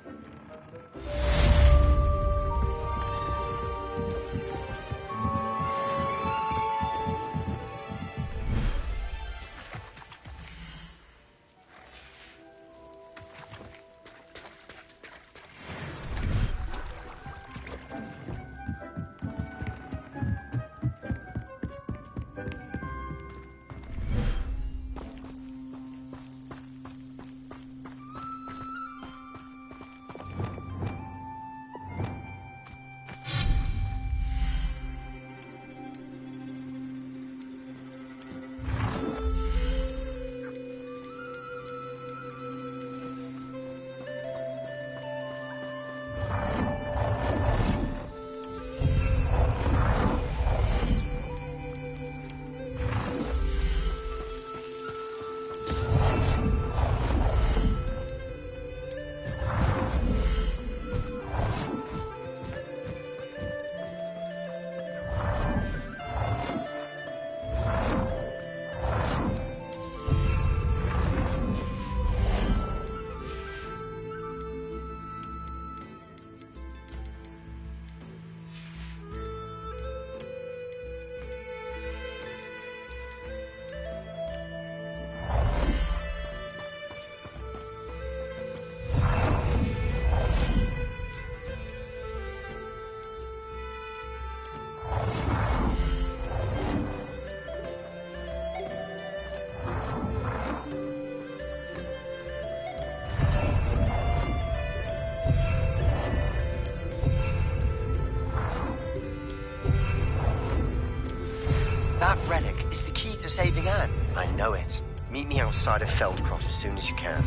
That relic is the key to saving Anne. I know it. Meet me outside of Feldcroft as soon as you can.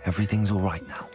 Everything's all right now.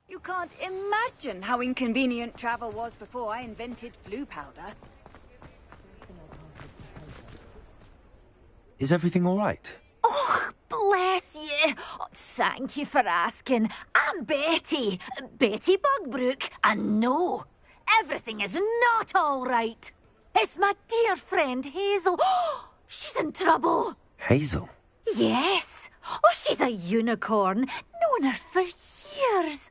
You can't imagine how inconvenient travel was before I invented flu powder. Is everything all right? Oh, bless you. Oh, thank you for asking. I'm Betty. Betty Bugbrook. And no, everything is not all right. It's my dear friend Hazel. Oh, she's in trouble. Hazel? Yes. Oh, she's a unicorn. Known her for years.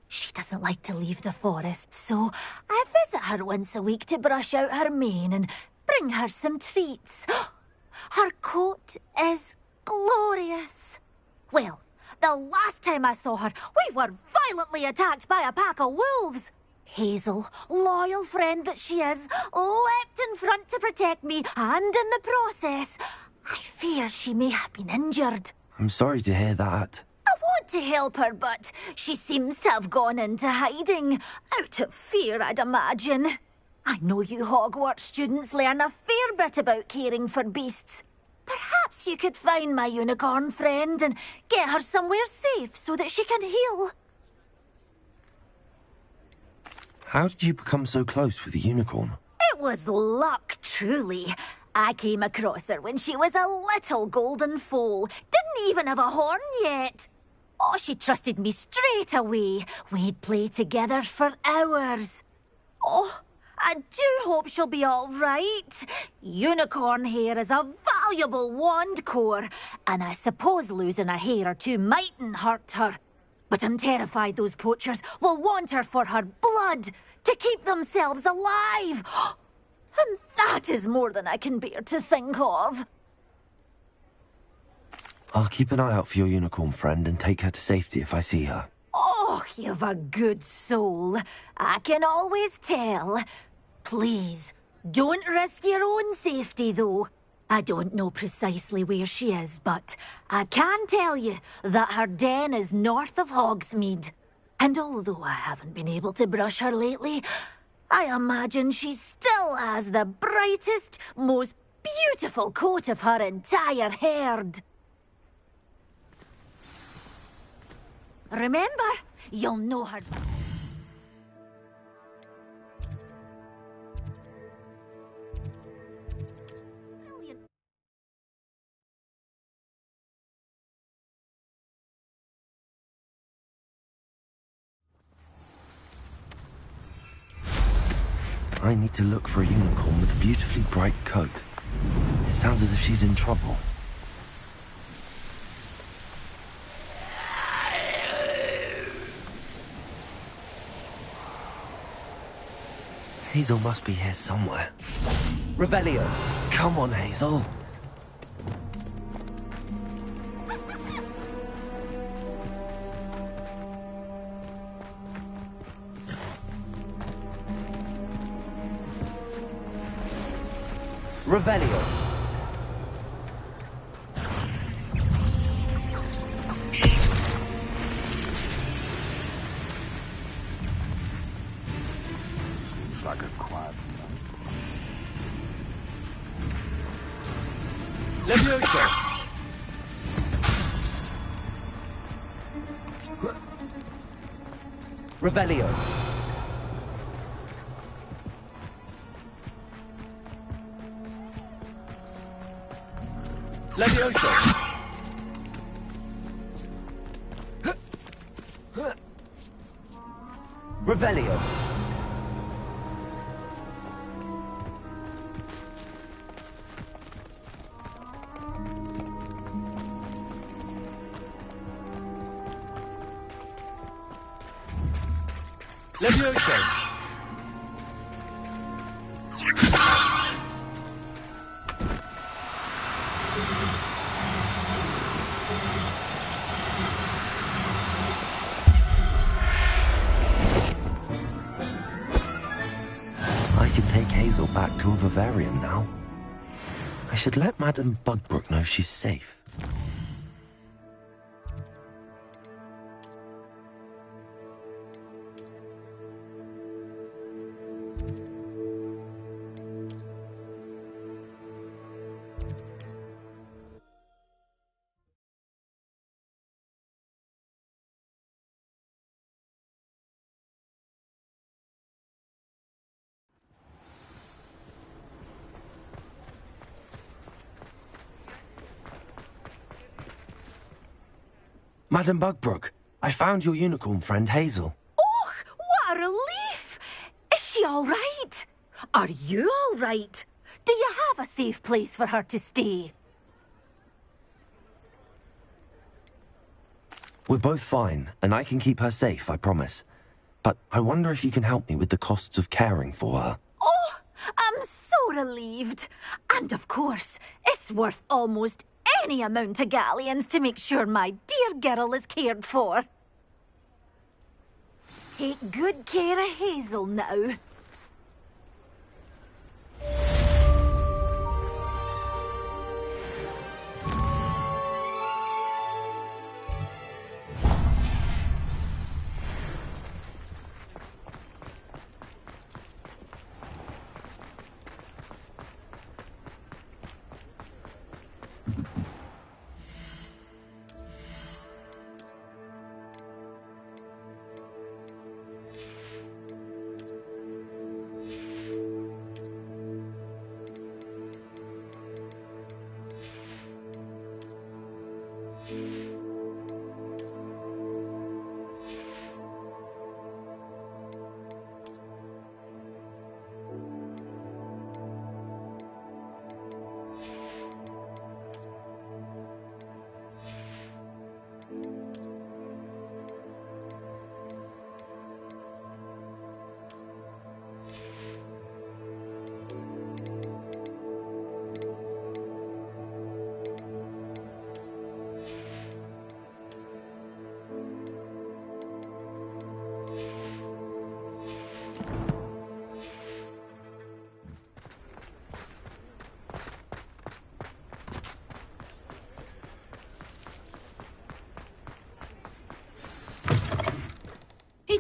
She doesn't like to leave the forest, so I visit her once a week to brush out her mane and bring her some treats. Her coat is glorious. Well, the last time I saw her, we were violently attacked by a pack of wolves. Hazel, loyal friend that she is, leapt in front to protect me, and in the process, I fear she may have been injured. I'm sorry to hear that. lot to help her, but she seems to have gone into hiding. Out of fear, I'd imagine. I know you Hogwarts students learn a fair bit about caring for beasts. Perhaps you could find my unicorn friend and get her somewhere safe so that she can heal. How did you become so close with the unicorn? It was luck, truly. I came across her when she was a little golden foal. Didn't even have a horn yet. Oh, she trusted me straight away. We'd play together for hours. Oh, I do hope she'll be all right. Unicorn hair is a valuable wand core, and I suppose losing a hair or two mightn't hurt her. But I'm terrified those poachers will want her for her blood to keep themselves alive. And that is more than I can bear to think of. I'll keep an eye out for your unicorn friend and take her to safety if I see her. Oh, you've a good soul. I can always tell. Please, don't risk your own safety, though. I don't know precisely where she is, but I can tell you that her den is north of Hogsmeade. And although I haven't been able to brush her lately, I imagine she still has the brightest, most beautiful coat of her entire herd. Remember, you'll know her. I need to look for a unicorn with a beautifully bright coat. It sounds as if she's in trouble. Hazel must be here somewhere. Revelio. Come on, Hazel. Revelio. Like a quiet Levioso. Revelio. Levioso. Revelio. Levioso. I can take Hazel back to a vivarium now. I should let Madame Bugbrook know she's safe. Madame Bugbrook, I found your unicorn friend Hazel. Oh, what a relief! Is she all right? Are you all right? Do you have a safe place for her to stay? We're both fine, and I can keep her safe, I promise. But I wonder if you can help me with the costs of caring for her. Oh, I'm so relieved. And of course, it's worth almost any amount of galleons to make sure my dear girl is cared for. Take good care of Hazel now.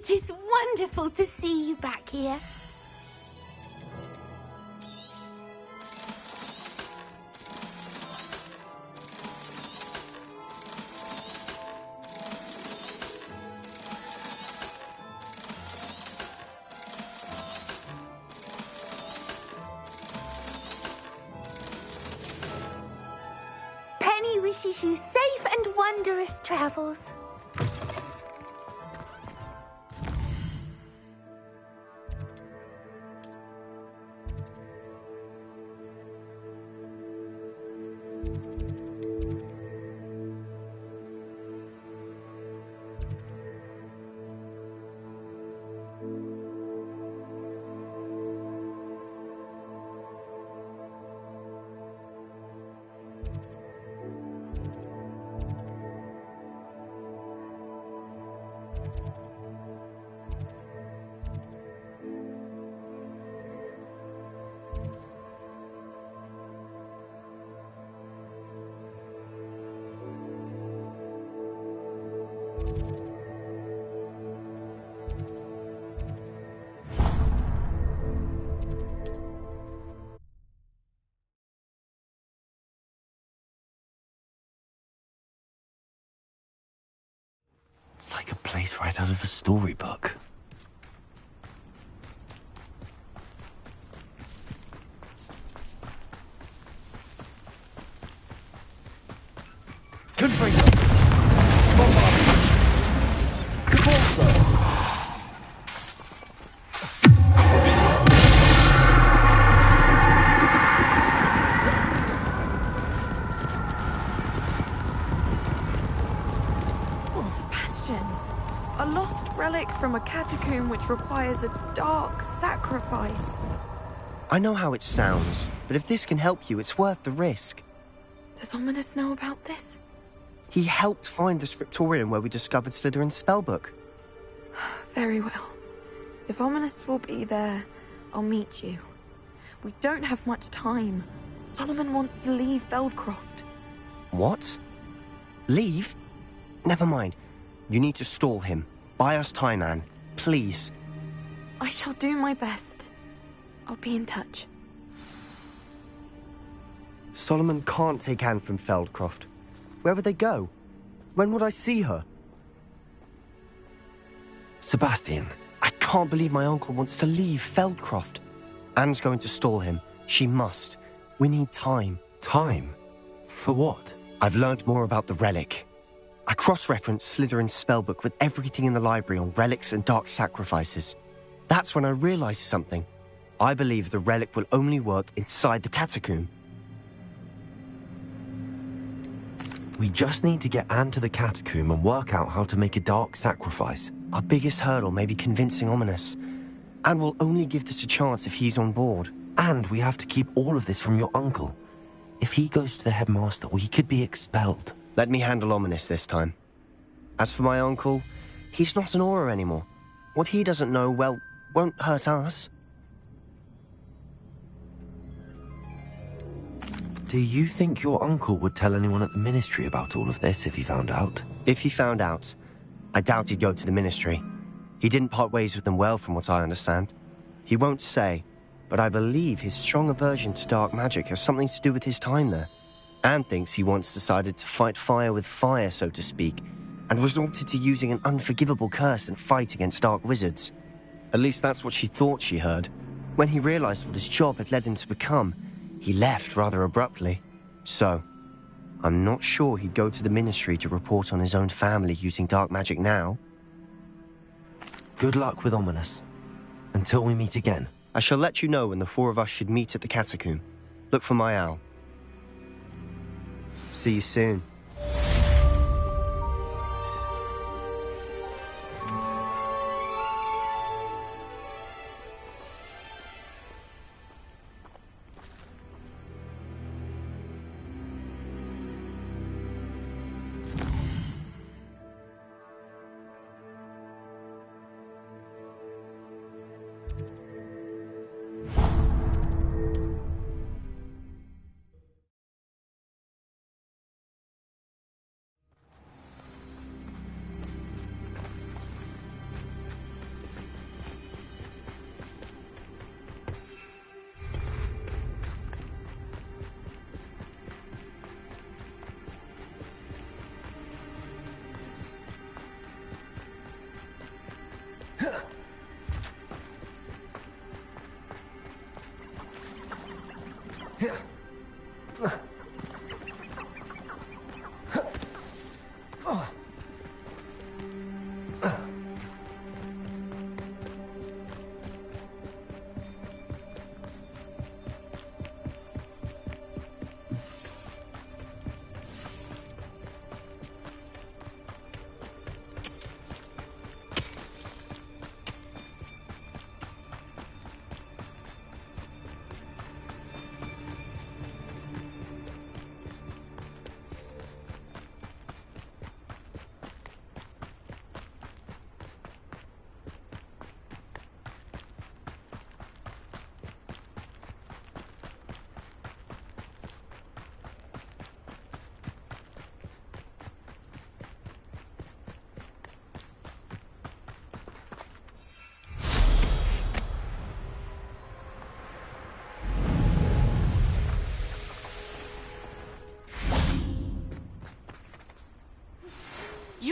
It is wonderful to see you back here. Penny wishes you safe and wondrous travels. It's like a place right out of a storybook. Confringo! Caforzo! A lost relic from a catacomb which requires a dark sacrifice. I know how it sounds, but if this can help you, it's worth the risk. Does Ominous know about this? He helped find the scriptorium where we discovered Slytherin's spellbook. Very well. If Ominous will be there, I'll meet you. We don't have much time. Solomon wants to leave Feldcroft. What? Leave? Never mind. You need to stall him. Buy us time, Anne. Please. I shall do my best. I'll be in touch. Solomon can't take Anne from Feldcroft. Where would they go? When would I see her? Sebastian. I can't believe my uncle wants to leave Feldcroft. Anne's going to stall him. She must. We need time. Time? For what? I've learned more about the relic. I cross-referenced Slytherin's spellbook with everything in the library on relics and dark sacrifices. That's when I realized something. I believe the relic will only work inside the catacomb. We just need to get Anne to the catacomb and work out how to make a dark sacrifice. Our biggest hurdle may be convincing Ominous. Anne will only give this a chance if he's on board. And we have to keep all of this from your uncle. If he goes to the headmaster, we could be expelled. Let me handle Ominous this time. As for my uncle, he's not an Auror anymore. What he doesn't know, well, won't hurt us. Do you think your uncle would tell anyone at the Ministry about all of this if he found out? If he found out, I doubt he'd go to the Ministry. He didn't part ways with them well, from what I understand. He won't say, but I believe his strong aversion to dark magic has something to do with his time there. Anne thinks he once decided to fight fire with fire, so to speak, and resorted to using an unforgivable curse and fight against dark wizards. At least that's what she thought she heard. When he realized what his job had led him to become, he left rather abruptly. So, I'm not sure he'd go to the Ministry to report on his own family using dark magic now. Good luck with Ominous. Until we meet again. I shall let you know when the four of us should meet at the catacomb. Look for my owl. See you soon.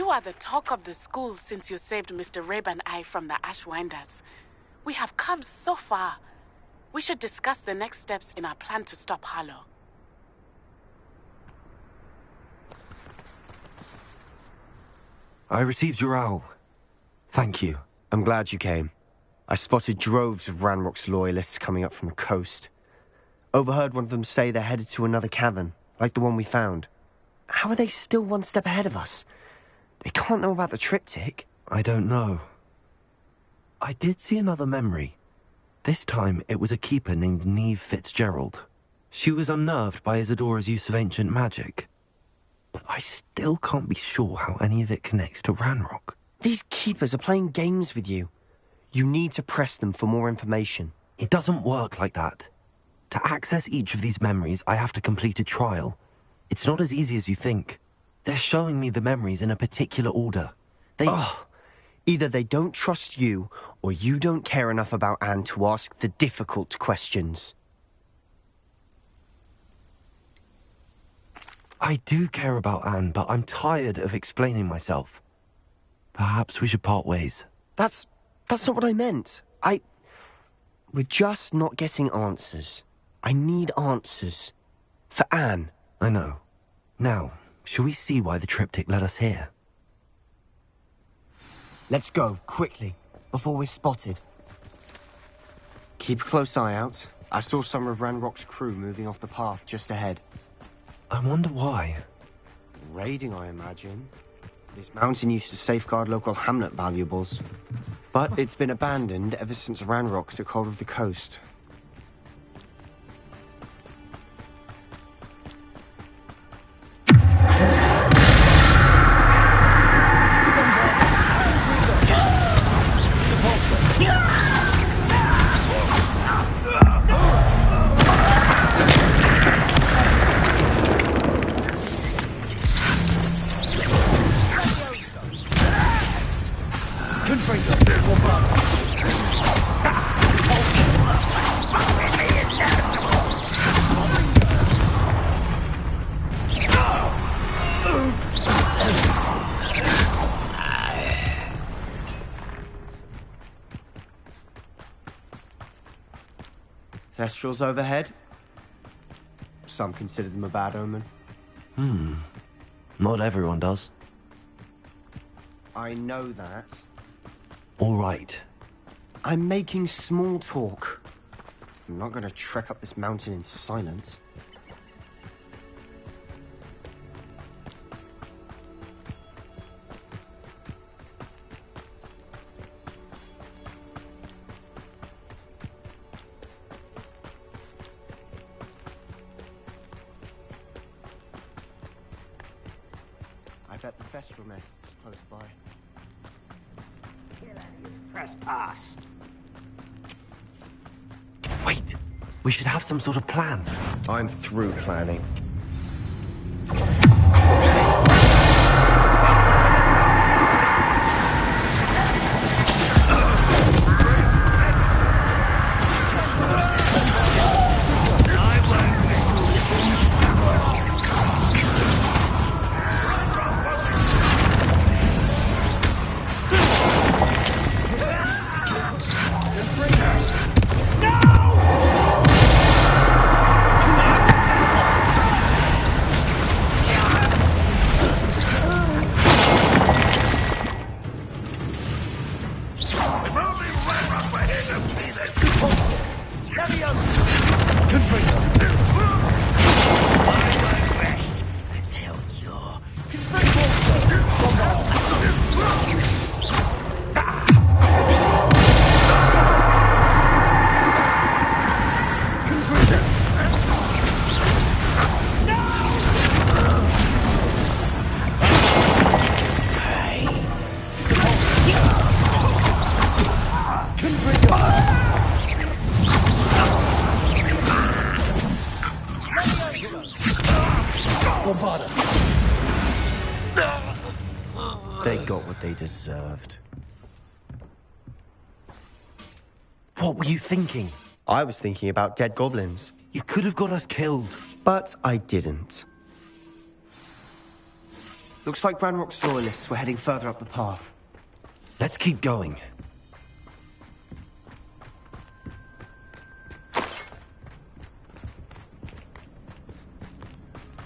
You are the talk of the school since you saved Mr. Rabe and I from the Ashwinders. We have come so far. We should discuss the next steps in our plan to stop Harlow. I received your owl. Thank you. I'm glad you came. I spotted droves of Ranrock's loyalists coming up from the coast. Overheard one of them say they're headed to another cavern, like the one we found. How are they still one step ahead of us? They can't know about the triptych. I don't know. I did see another memory. This time, it was a keeper named Neve Fitzgerald. She was unnerved by Isadora's use of ancient magic. But I still can't be sure how any of it connects to Ranrock. These keepers are playing games with you. You need to press them for more information. It doesn't work like that. To access each of these memories, I have to complete a trial. It's not as easy as you think. They're showing me the memories in a particular order. Either they don't trust you, or you don't care enough about Anne to ask the difficult questions. I do care about Anne, but I'm tired of explaining myself. Perhaps we should part ways. That's not what I meant. We're just not getting answers. I need answers. For Anne. I know. Now, shall we see why the triptych led us here? Let's go, quickly, before we're spotted. Keep a close eye out. I saw some of Ranrock's crew moving off the path just ahead. I wonder why. Raiding, I imagine. This mountain used to safeguard local hamlet valuables. But it's been abandoned ever since Ranrock took hold of the coast. Thestrals overhead. Some consider them a bad omen. Not everyone does. I know that. All right. I'm making small talk. I'm not going to trek up this mountain in silence. I bet the Thestral nest is close by. Trespass. Wait! We should have some sort of plan. I'm through planning. They got what they deserved. What were you thinking? I was thinking about dead goblins. You could have got us killed. But I didn't. Looks like Ranrock's loyalists were heading further up the path. Let's keep going.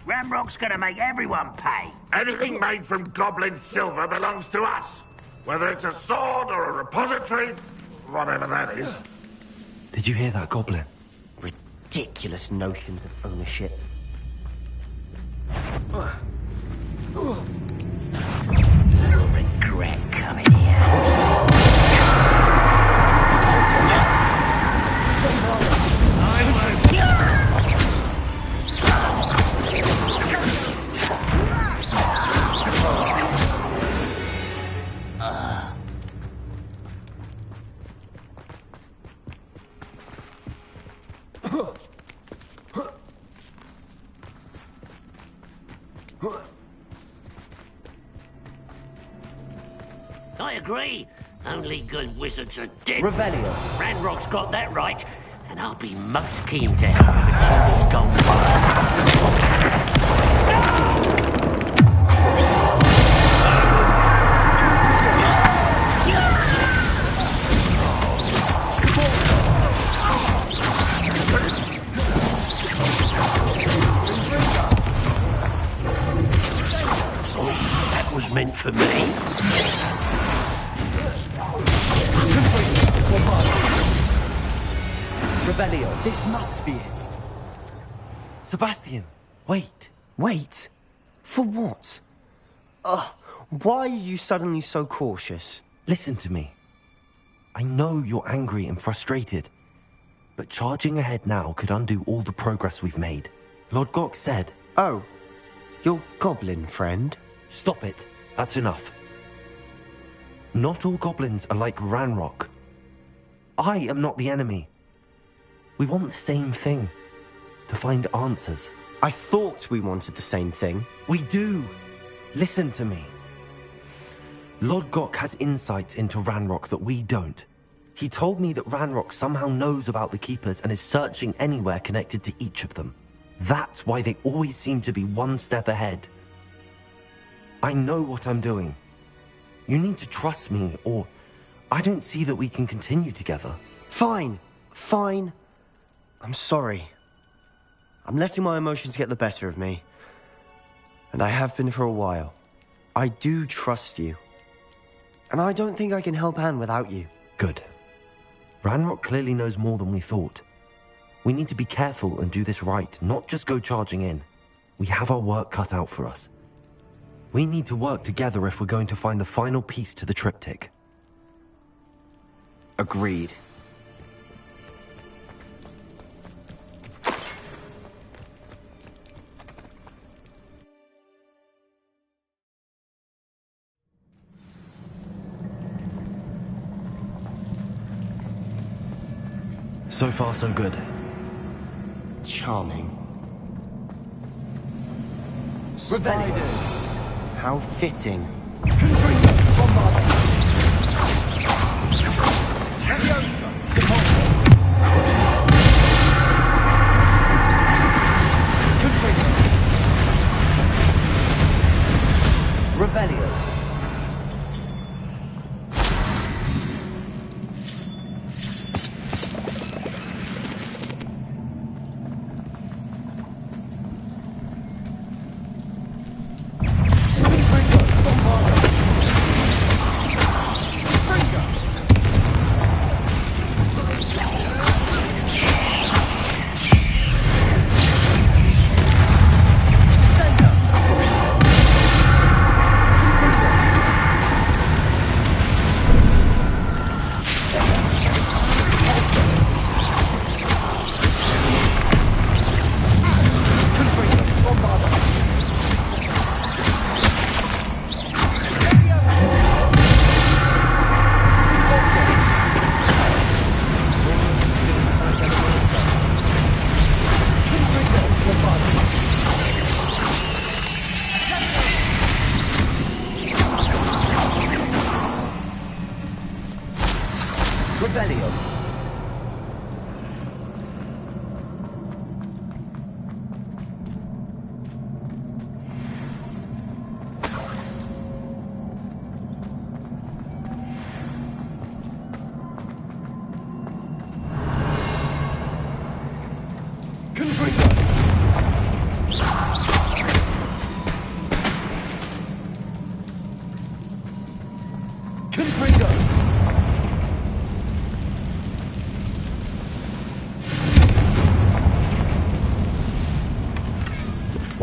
Ranrock's gonna make everyone pay. Anything made from goblin silver belongs to us. Whether it's a sword or a repository, whatever that is. Did you hear that, Goblin? Ridiculous notions of ownership. You'll regret coming here. I agree. Only good wizards are dead. Revelio. Ranrock's got that right, and I'll be most keen to help him achieve his goal. Oh, that was meant for me. Revelio, this must be it. Sebastian, wait. Wait? For what? Why are you suddenly so cautious? Listen to me. I know you're angry and frustrated, but charging ahead now could undo all the progress we've made. Lord Gok said... Oh, your goblin friend? Stop it. That's enough. Not all goblins are like Ranrock. I am not the enemy. We want the same thing. To find answers. I thought we wanted the same thing. We do. Listen to me. Lord Gok has insights into Ranrock that we don't. He told me that Ranrock somehow knows about the Keepers and is searching anywhere connected to each of them. That's why they always seem to be one step ahead. I know what I'm doing. You need to trust me, or I don't see that we can continue together. Fine. I'm sorry. I'm letting my emotions get the better of me. And I have been for a while. I do trust you. And I don't think I can help Anne without you. Good. Ranrock clearly knows more than we thought. We need to be careful and do this right, not just go charging in. We have our work cut out for us. We need to work together if we're going to find the final piece to the triptych. Agreed. So far, so good. Charming. Spiders. How fitting. Revelio.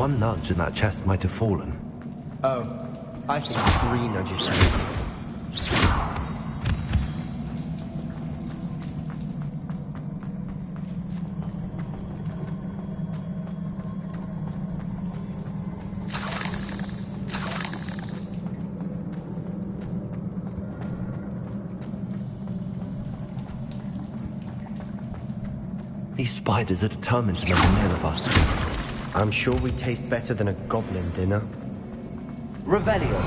one nudge and that chest might have fallen. Oh, I think 3 nudges at least. These spiders are determined to make a meal of us. I'm sure we taste better than a goblin dinner. Revelio.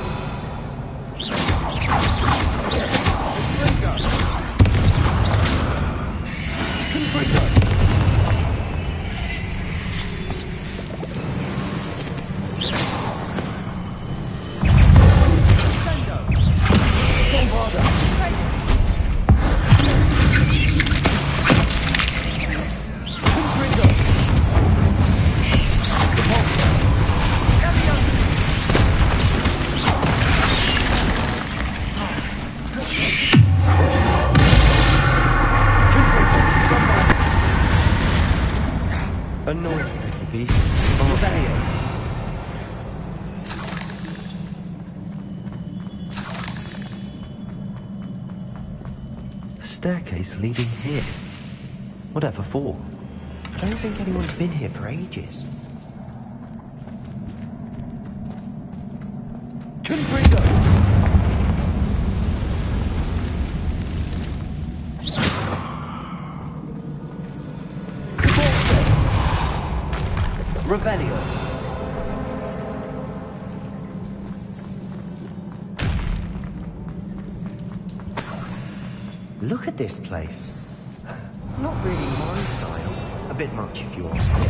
Annoying little beasts. A staircase leading here. Whatever for? I don't think anyone's been here for ages. Revelio. Look at this place. Not really my style. A bit much if you ask me.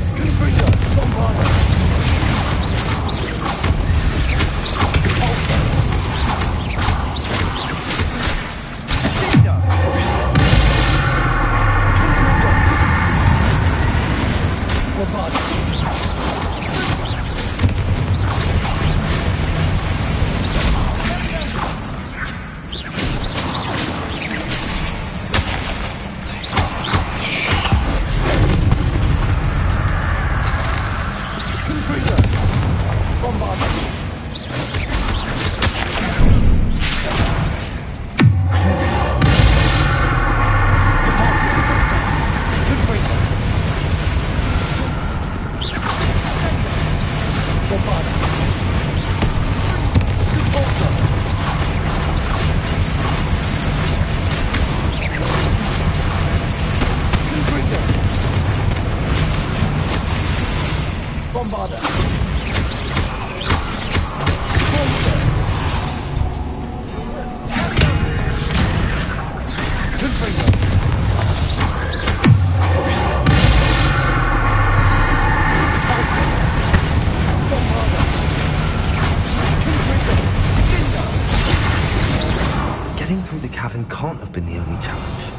Getting through the cavern can't have been the only challenge.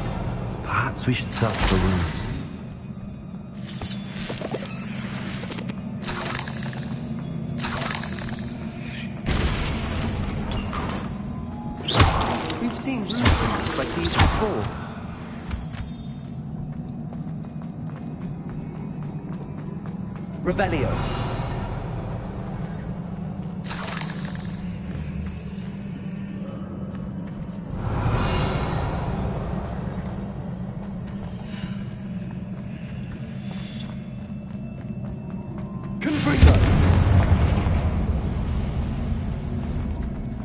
Perhaps we should search for rooms. We've seen rooms like these before. Revelio.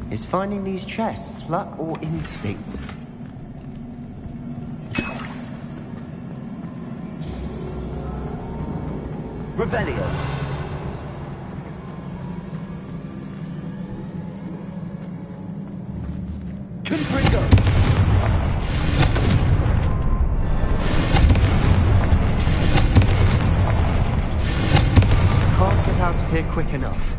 Is finding these chests luck or instinct? Revelio. Can't get out of here quick enough.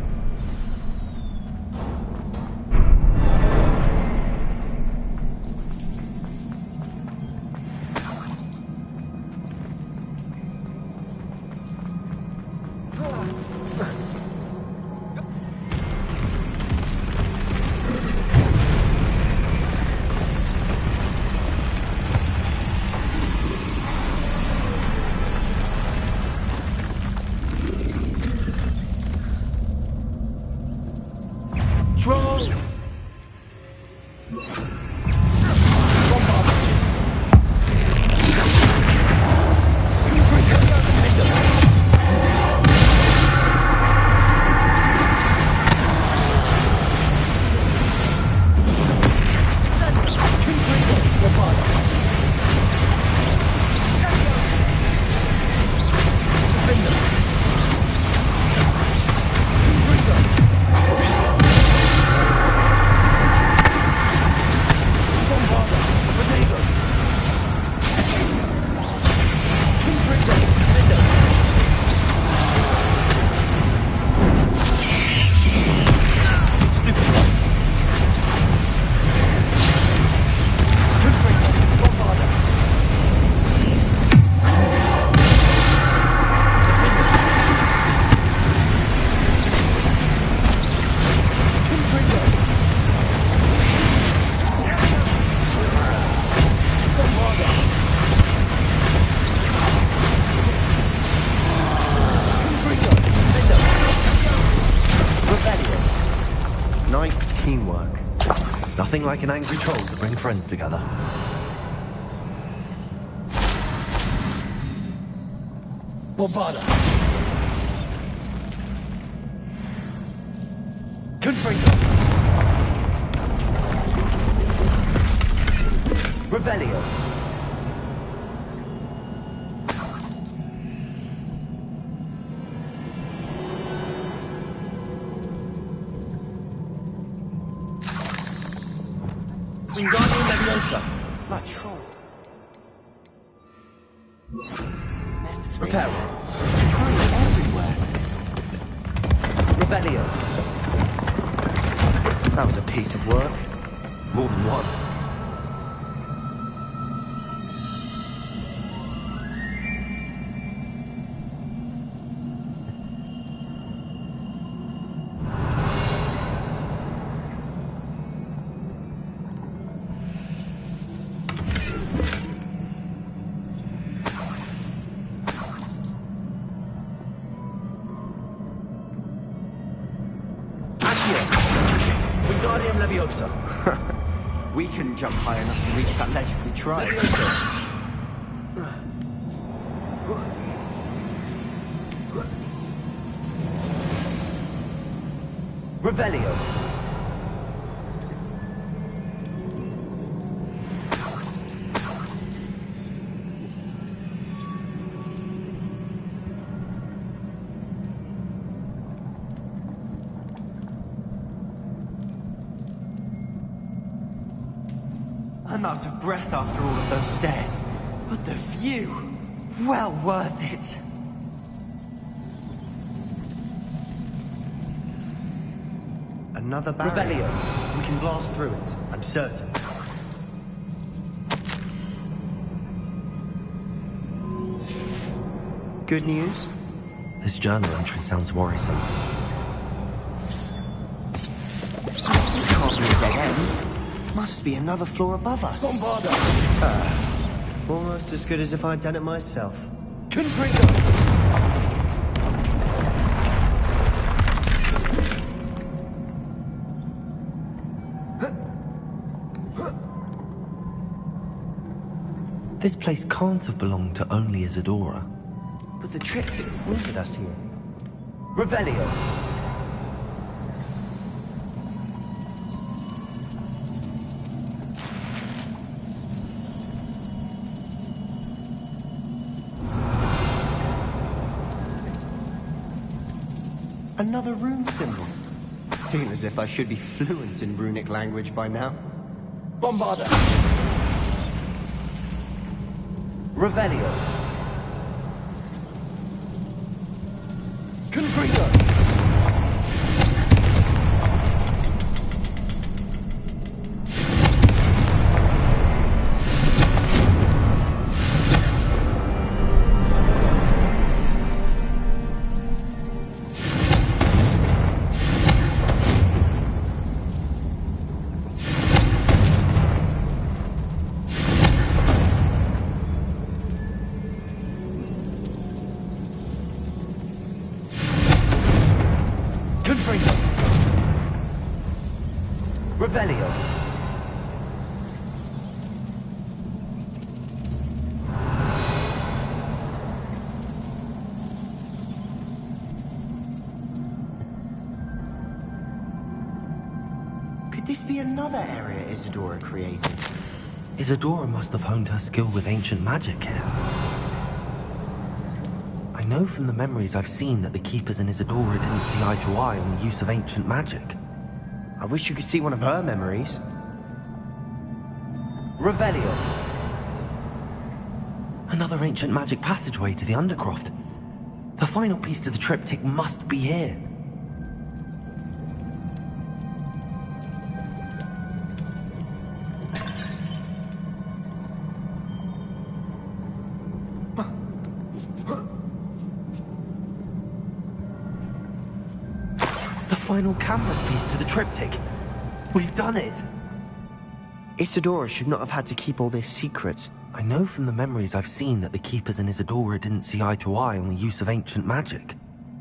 teamwork. Nothing like an angry troll to bring friends together. Bombarda. Confringo. Revelio. Wingardium Leviosa. Like trolls. Prepare. Everywhere. Revelio. That was a piece of work. More than one. Wingardium Leviosa. We couldn't jump high enough to reach that ledge if we tried. Revelio. I'm out of breath after all of those stairs. But the view, well worth it. Another barrier. Revelio. We can blast through it, I'm certain. Good news? This journal entry sounds worrisome. This can't be a dead end. Must be another floor above us. Bombarda. Almost as good as if I'd done it myself. Confringo. This place can't have belonged to only Isadora. But the triptych pointed us here. Revelio. Another rune symbol. Feel as if I should be fluent in runic language by now. Bombarda. Revelio. Confringo. Revelio. Could this be another area Isadora created? Isadora must have honed her skill with ancient magic here. I know from the memories I've seen that the Keepers and Isadora didn't see eye to eye on the use of ancient magic. I wish you could see one of her memories. Revelio. Another ancient magic passageway to the Undercroft. The final piece to the triptych must be here. The final canvas piece to the triptych. We've done it! Isadora should not have had to keep all this secret. I know from the memories I've seen that the Keepers and Isadora didn't see eye to eye on the use of ancient magic.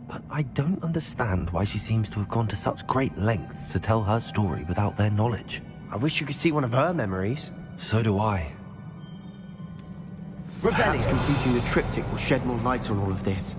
But I don't understand why she seems to have gone to such great lengths to tell her story without their knowledge. I wish you could see one of her memories. So do I. Perhaps completing the triptych will shed more light on all of this.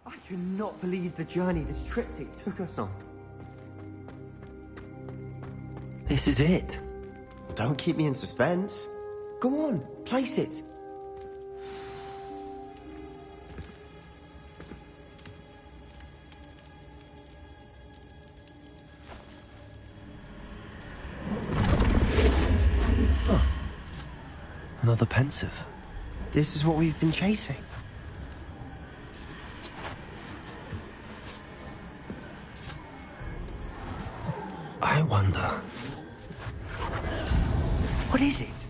I cannot believe the journey this triptych took us on. This is it. Don't keep me in suspense. Go on, place it. Another pensive. This is what we've been chasing. I wonder... What is it?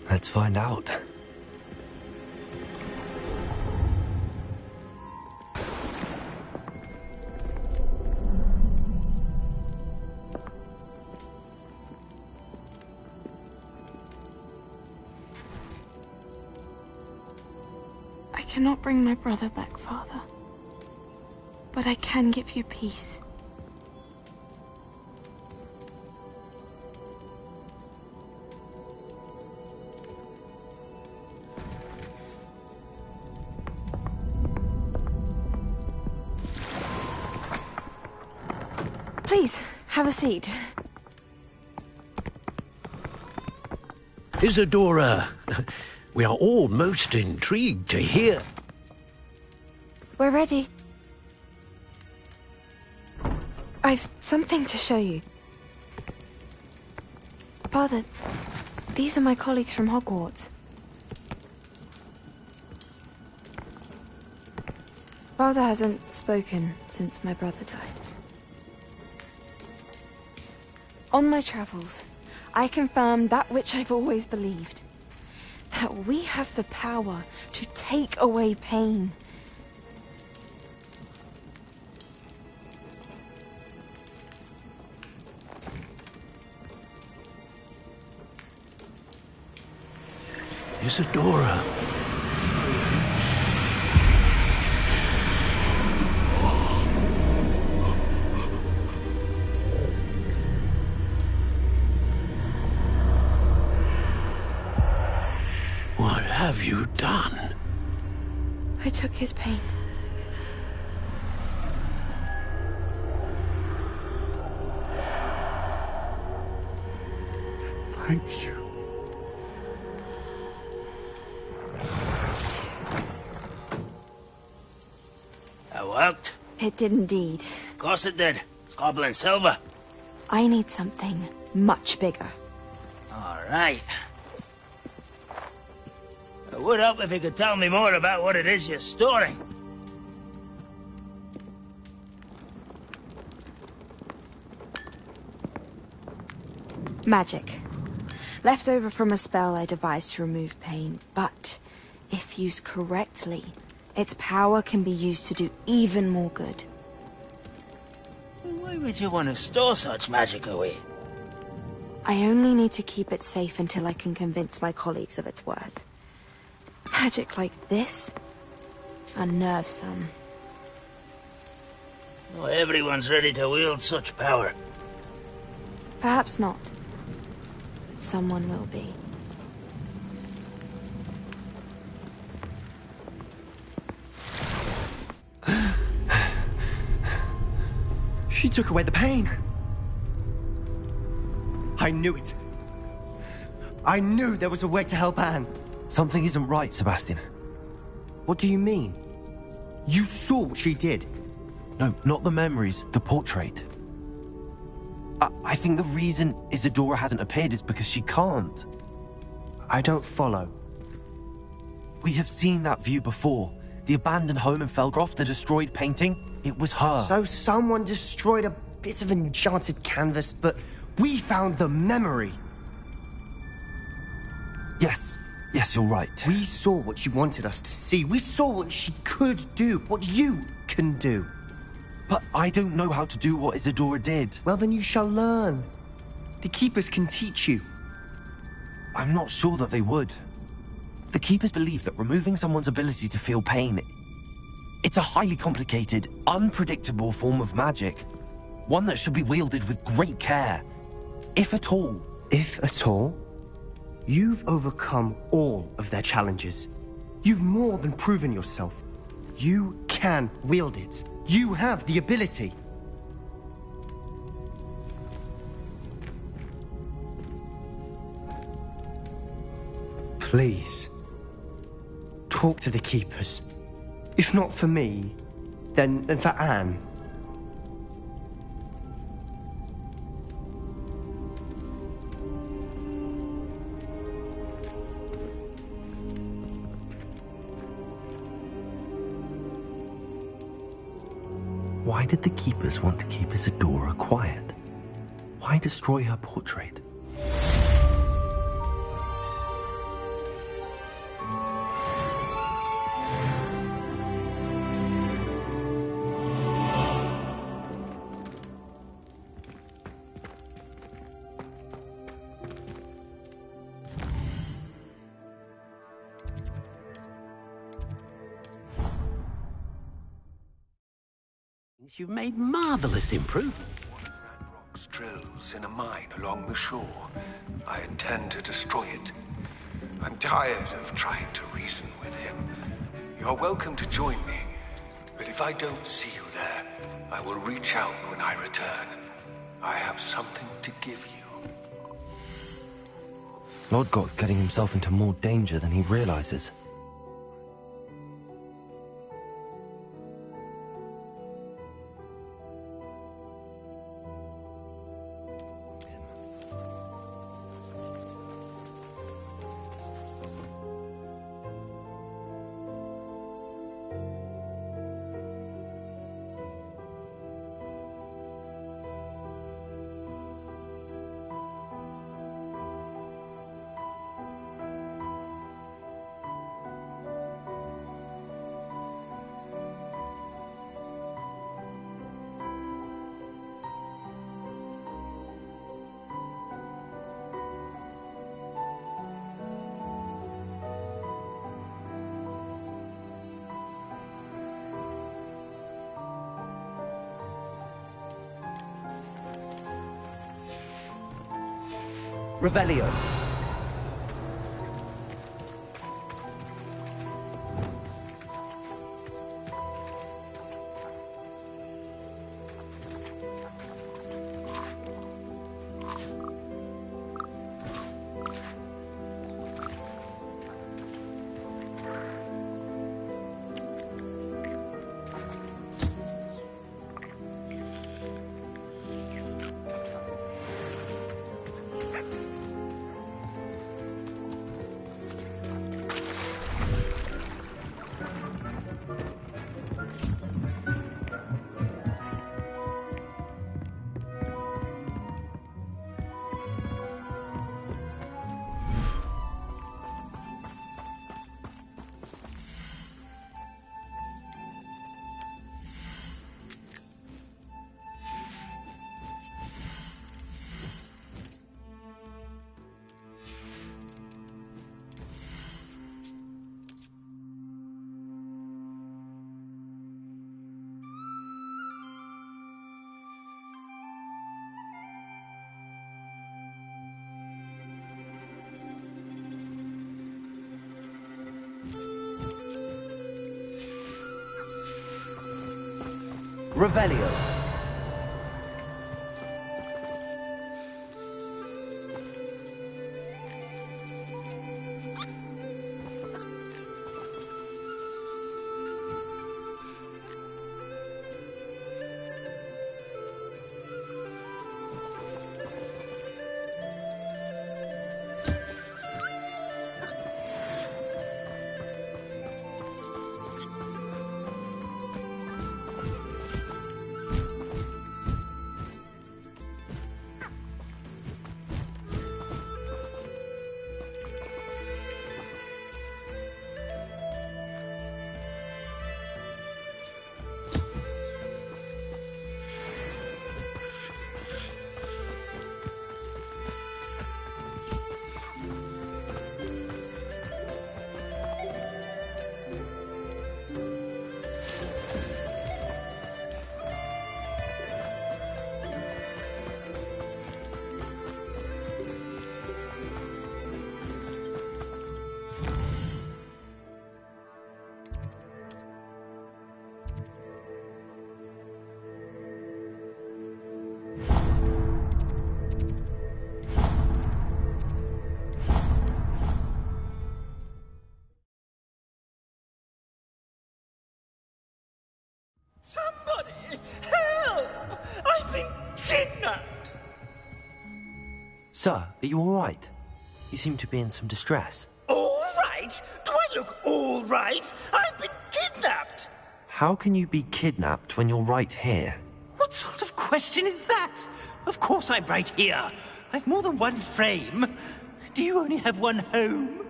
Let's find out. I cannot bring my brother back, Father. But I can give you peace. Please, have a seat. Isadora, we are all most intrigued to hear. We're ready. I've something to show you. Father, these are my colleagues from Hogwarts. Father hasn't spoken since my brother died. On my travels, I confirmed that which I've always believed. That we have the power to take away pain. Isadora. What have you done? I took his pain. Thank you. That worked? It did indeed. Of course it did. It's goblin silver. I need something much bigger. All right. It would help if you could tell me more about what it is you're storing. Magic. Left over from a spell I devised to remove pain, but if used correctly, its power can be used to do even more good. Why would you want to store such magic away? I only need to keep it safe until I can convince my colleagues of its worth. Magic like this unnerves some. Not everyone's ready to wield such power. Perhaps not. But someone will be. She took away the pain. I knew it. I knew there was a way to help Anne. Something isn't right, Sebastian. What do you mean? You saw what she did. No, not the memories, the portrait. I think the reason Isadora hasn't appeared is because she can't. I don't follow. We have seen that view before. The abandoned home in Felgroth, the destroyed painting. It was her. So someone destroyed a bit of enchanted canvas, but we found the memory. Yes, you're right. We saw what she wanted us to see. We saw what she could do, what you can do. But I don't know how to do what Isadora did. Well, then you shall learn. The Keepers can teach you. I'm not sure that they would. The Keepers believe that removing someone's ability to feel pain, it's a highly complicated, unpredictable form of magic. One that should be wielded with great care. If at all. If at all? You've overcome all of their challenges. You've more than proven yourself. You can wield it. You have the ability. Please, talk to the Keepers. If not for me, then for Anne. Why did the Keepers want to keep Isadora quiet? Why destroy her portrait? You've made marvelous improvements. Rock's drills in a mine along the shore. I intend to destroy it. I'm tired of trying to reason with him. You're welcome to join me, but if I don't see you there, I will reach out when I return. I have something to give you. Lodgok's getting himself into more danger than he realizes. Revelio. Revelio. Sir, are you all right? You seem to be in some distress. All right? Do I look all right? I've been kidnapped! How can you be kidnapped when you're right here? What sort of question is that? Of course I'm right here. I've more than one frame. Do you only have one home?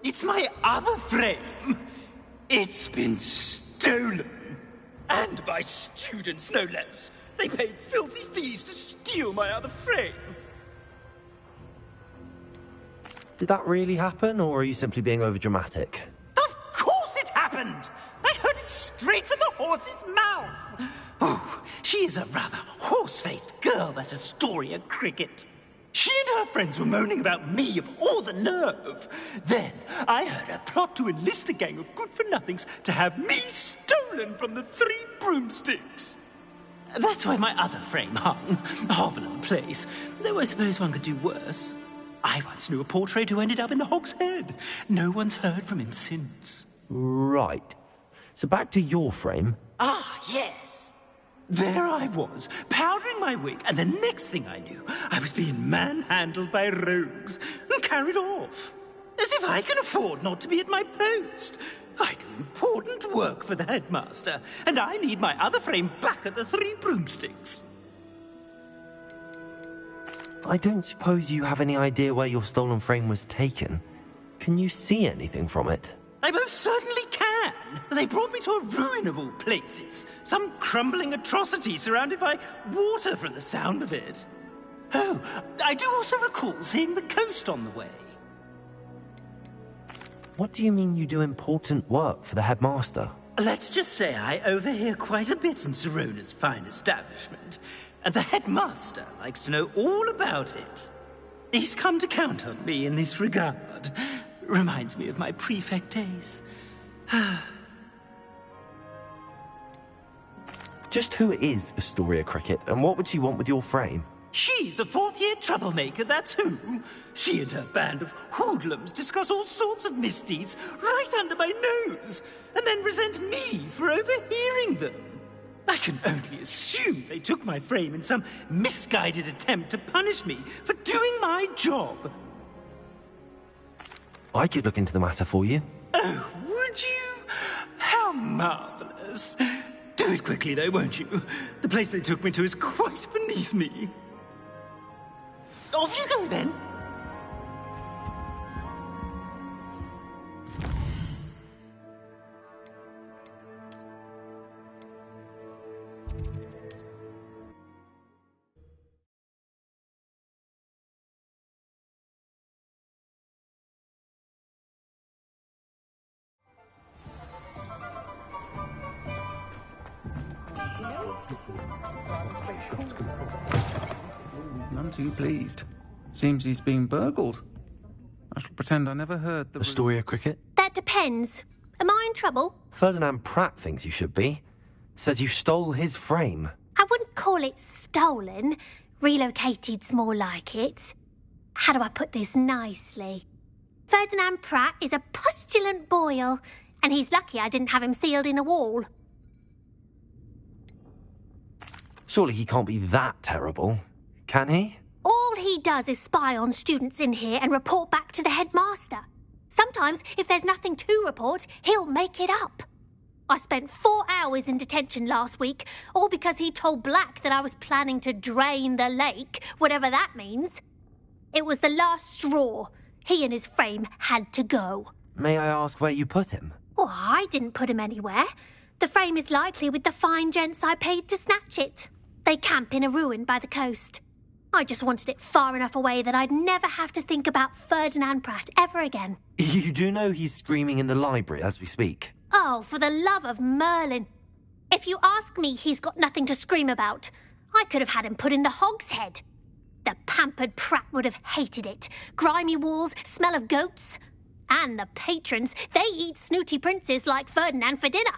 It's my other frame. It's been stolen. And by students, no less. They paid filthy thieves to steal my other frame. Did that really happen, or are you simply being overdramatic? Of course it happened! I heard it straight from the horse's mouth! Oh, she is a rather horse-faced girl, that Astoria Cricket. She and her friends were moaning about me of all the nerve. Then I heard her plot to enlist a gang of good-for-nothings to have me stolen from the Three Broomsticks. That's why my other frame hung, half another place, though I suppose one could do worse. I once knew a portrait who ended up in the Hog's Head. No one's heard from him since. Right. So back to your frame. Ah, yes. There I was, powdering my wig, and the next thing I knew, I was being manhandled by rogues and carried off. As if I can afford not to be at my post. I do important work for the headmaster, and I need my other frame back at the Three Broomsticks. I don't suppose you have any idea where your stolen frame was taken. Can you see anything from it? I most certainly can. They brought me to a ruin of all places. Some crumbling atrocity surrounded by water from the sound of it. Oh, I do also recall seeing the coast on the way. What do you mean you do important work for the headmaster? Let's just say I overhear quite a bit in Sirona's fine establishment, and the headmaster likes to know all about it. He's come to count on me in this regard. Reminds me of my prefect days. Just who is Astoria Cricket, and what would she want with your frame? She's a fourth-year troublemaker, that's who. She and her band of hoodlums discuss all sorts of misdeeds right under my nose, and then resent me for overhearing them. I can only assume they took my frame in some misguided attempt to punish me for doing my job. I could look into the matter for you. Oh, would you? How marvelous. Do it quickly, though, won't you? The place they took me to is quite beneath me. Off you go, then. None too pleased. Seems he's been burgled. I shall pretend I never heard the... Astoria Cricket? That depends. Am I in trouble? Ferdinand Pratt thinks you should be. Says you stole his frame. I wouldn't call it stolen. Relocated's more like it. How do I put this nicely? Ferdinand Pratt is a postulant boil, and he's lucky I didn't have him sealed in a wall. Surely he can't be that terrible, can he? All he does is spy on students in here and report back to the headmaster. Sometimes, if there's nothing to report, he'll make it up. I spent 4 hours in detention last week, all because he told Black that I was planning to drain the lake, whatever that means. It was the last straw. He and his frame had to go. May I ask where you put him? Well, I didn't put him anywhere. The frame is likely with the fine gents I paid to snatch it. They camp in a ruin by the coast. I just wanted it far enough away that I'd never have to think about Ferdinand Pratt ever again. You do know he's screaming in the library as we speak. Oh, for the love of Merlin. If you ask me, he's got nothing to scream about. I could have had him put in the Hog's Head. The pampered Pratt would have hated it. Grimy walls, smell of goats. And the patrons, they eat snooty princes like Ferdinand for dinner.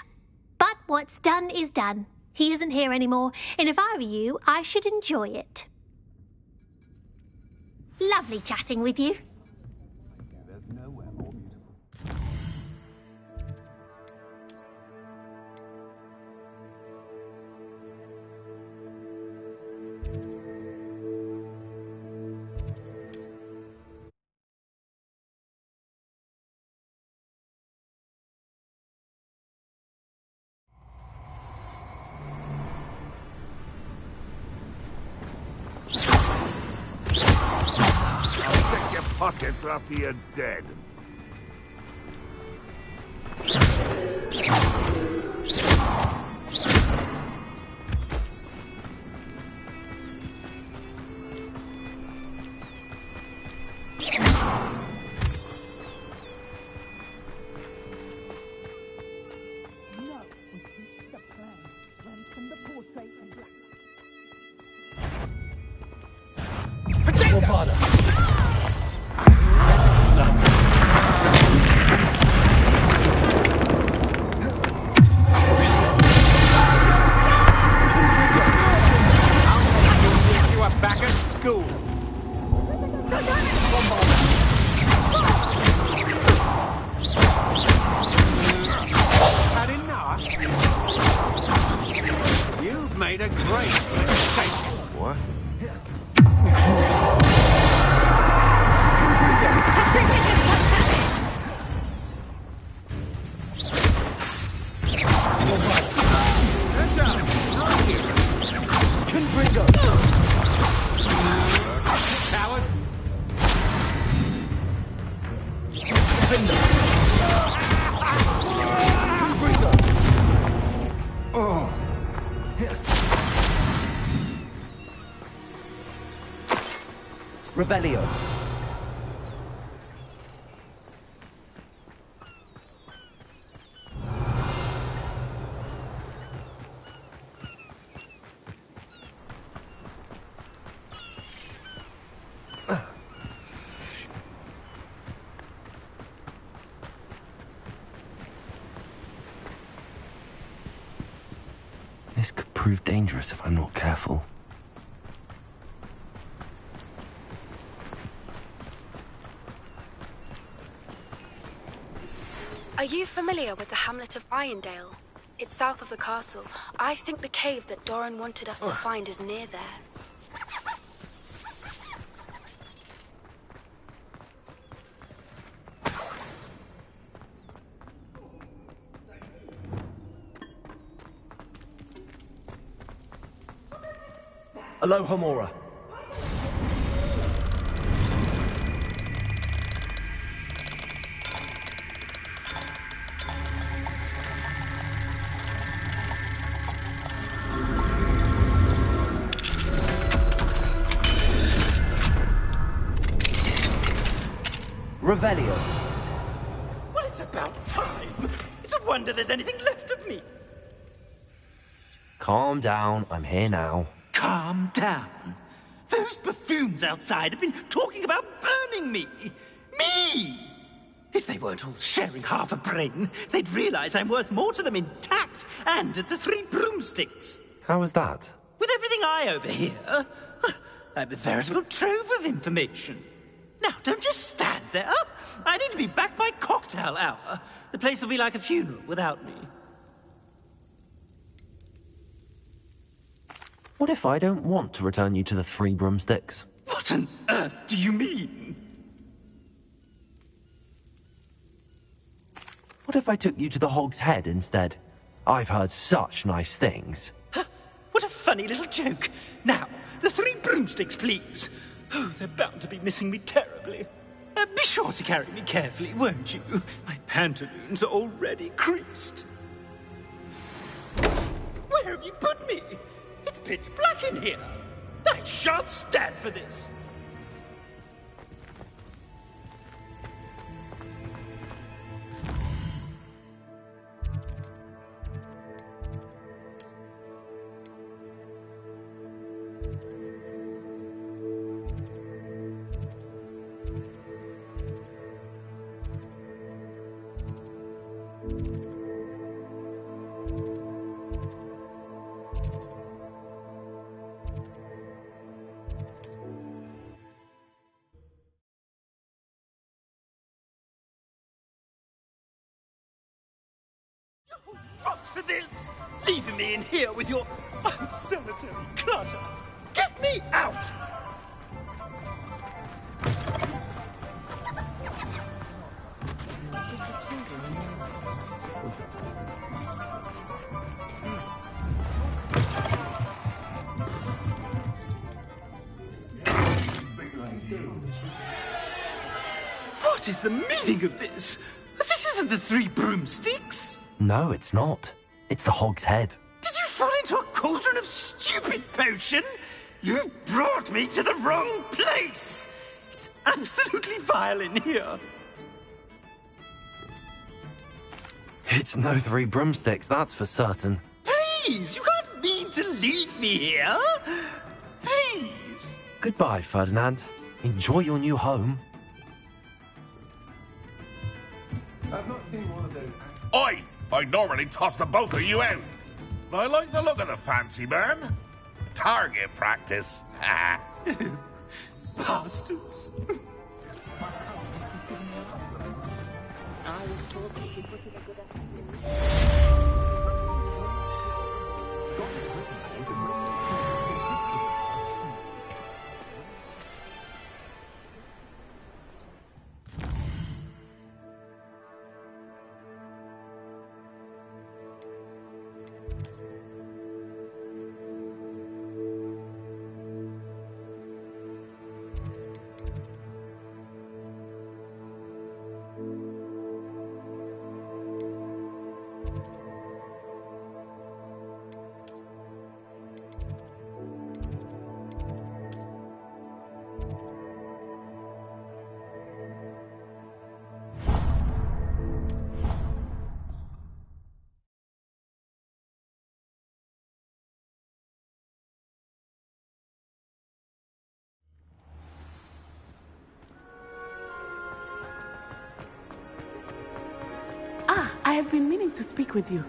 But what's done is done. He isn't here anymore, and if I were you, I should enjoy it. Lovely chatting with you. pocket after you're dead. You've made a great mistake. What? Coward. Oh. Revelio. This could prove dangerous if I'm not careful. Are you familiar with the hamlet of Irondale? It's south of the castle. I think the cave that Doran wanted us to find is near there. Aloha Mora. Revelio. Well, it's about time. It's a wonder there's anything left of me. Calm down, I'm here now. Calm down. Those buffoons outside have been talking about burning me. Me! If they weren't all sharing half a brain, they'd realize I'm worth more to them intact and at the 3 broomsticks. How was that? With everything I overhear, I'm a veritable trove of information. Now, don't just stand there. I need to be back by cocktail hour. The place will be like a funeral without me. What if I don't want to return you to the 3 broomsticks? What on earth do you mean? What if I took you to the Hog's Head instead? I've heard such nice things. What a funny little joke. Now, the 3 broomsticks, please. Oh, they're bound to be missing me terribly. Be sure to carry me carefully, won't you? My pantaloons are already creased. Where have you put me? It's pitch black in here. I shan't stand for this. Rot for this! Leaving me in here with your unsanitary clutter! Get me out! What is the meaning of this? This isn't the Three Broomsticks! No, it's not. It's the Hog's Head. Did you fall into a cauldron of stupid potion? You've brought me to the wrong place! It's absolutely vile in here. It's no Three Broomsticks, that's for certain. Please, you can't mean to leave me here. Please. Goodbye, Ferdinand. Enjoy your new home. I've not seen one of those. Oi! I normally toss the both of you out. But I like the look of the fancy man. Target practice. Bastards. I have been meaning to speak with you.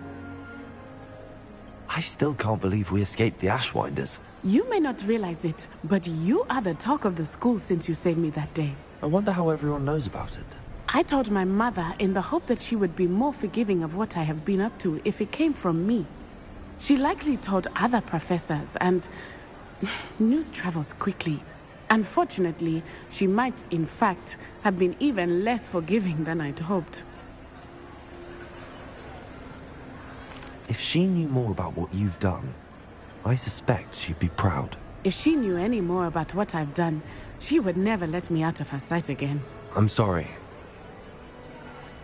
I still can't believe we escaped the Ashwinders. You may not realize it, but you are the talk of the school since you saved me that day. I wonder how everyone knows about it. I told my mother in the hope that she would be more forgiving of what I have been up to if it came from me. She likely told other professors, and news travels quickly. Unfortunately, she might, in fact, have been even less forgiving than I'd hoped. If she knew more about what you've done, I suspect she'd be proud. If she knew any more about what I've done, she would never let me out of her sight again. I'm sorry.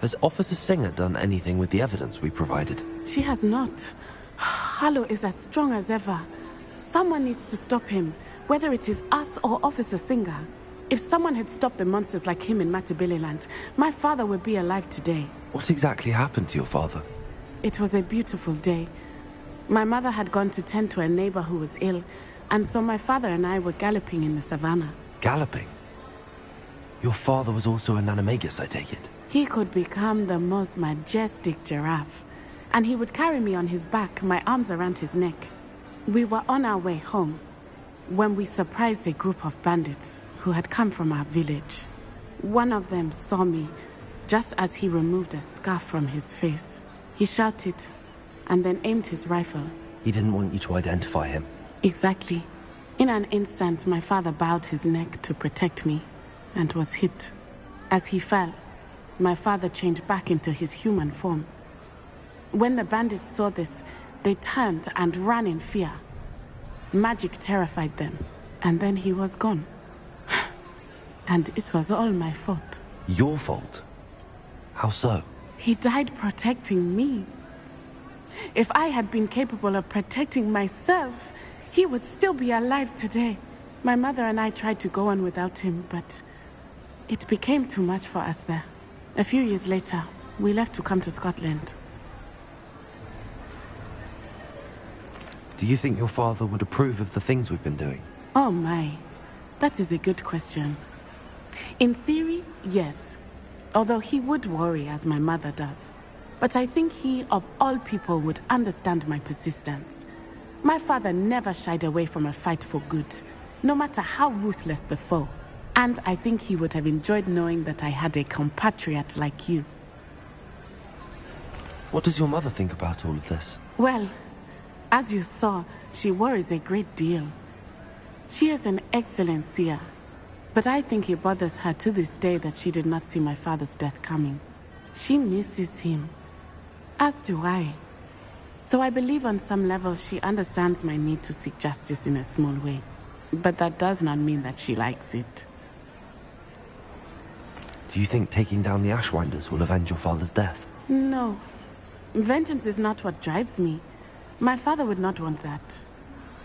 Has Officer Singer done anything with the evidence we provided? She has not. Harlow is as strong as ever. Someone needs to stop him, whether it is us or Officer Singer. If someone had stopped the monsters like him in Matabeleland, my father would be alive today. What exactly happened to your father? It was a beautiful day. My mother had gone to tend to a neighbor who was ill, and so my father and I were galloping in the savannah. Galloping? Your father was also an animagus, I take it? He could become the most majestic giraffe, and he would carry me on his back, my arms around his neck. We were on our way home when we surprised a group of bandits who had come from our village. One of them saw me just as he removed a scarf from his face. He shouted and then aimed his rifle. He didn't want you to identify him. Exactly. In an instant, my father bowed his neck to protect me and was hit. As he fell, my father changed back into his human form. When the bandits saw this, they turned and ran in fear. Magic terrified them, and then he was gone. And it was all my fault. Your fault? How so? He died protecting me. If I had been capable of protecting myself, he would still be alive today. My mother and I tried to go on without him, but it became too much for us there. A few years later, we left to come to Scotland. Do you think your father would approve of the things we've been doing? Oh my, that is a good question. In theory, yes. Although he would worry, as my mother does. But I think he, of all people, would understand my persistence. My father never shied away from a fight for good, no matter how ruthless the foe. And I think he would have enjoyed knowing that I had a compatriot like you. What does your mother think about all of this? Well, as you saw, she worries a great deal. She is an excellent seer. But I think it bothers her to this day that she did not see my father's death coming. She misses him. As do I. So I believe on some level she understands my need to seek justice in a small way. But that does not mean that she likes it. Do you think taking down the Ashwinders will avenge your father's death? No. Vengeance is not what drives me. My father would not want that.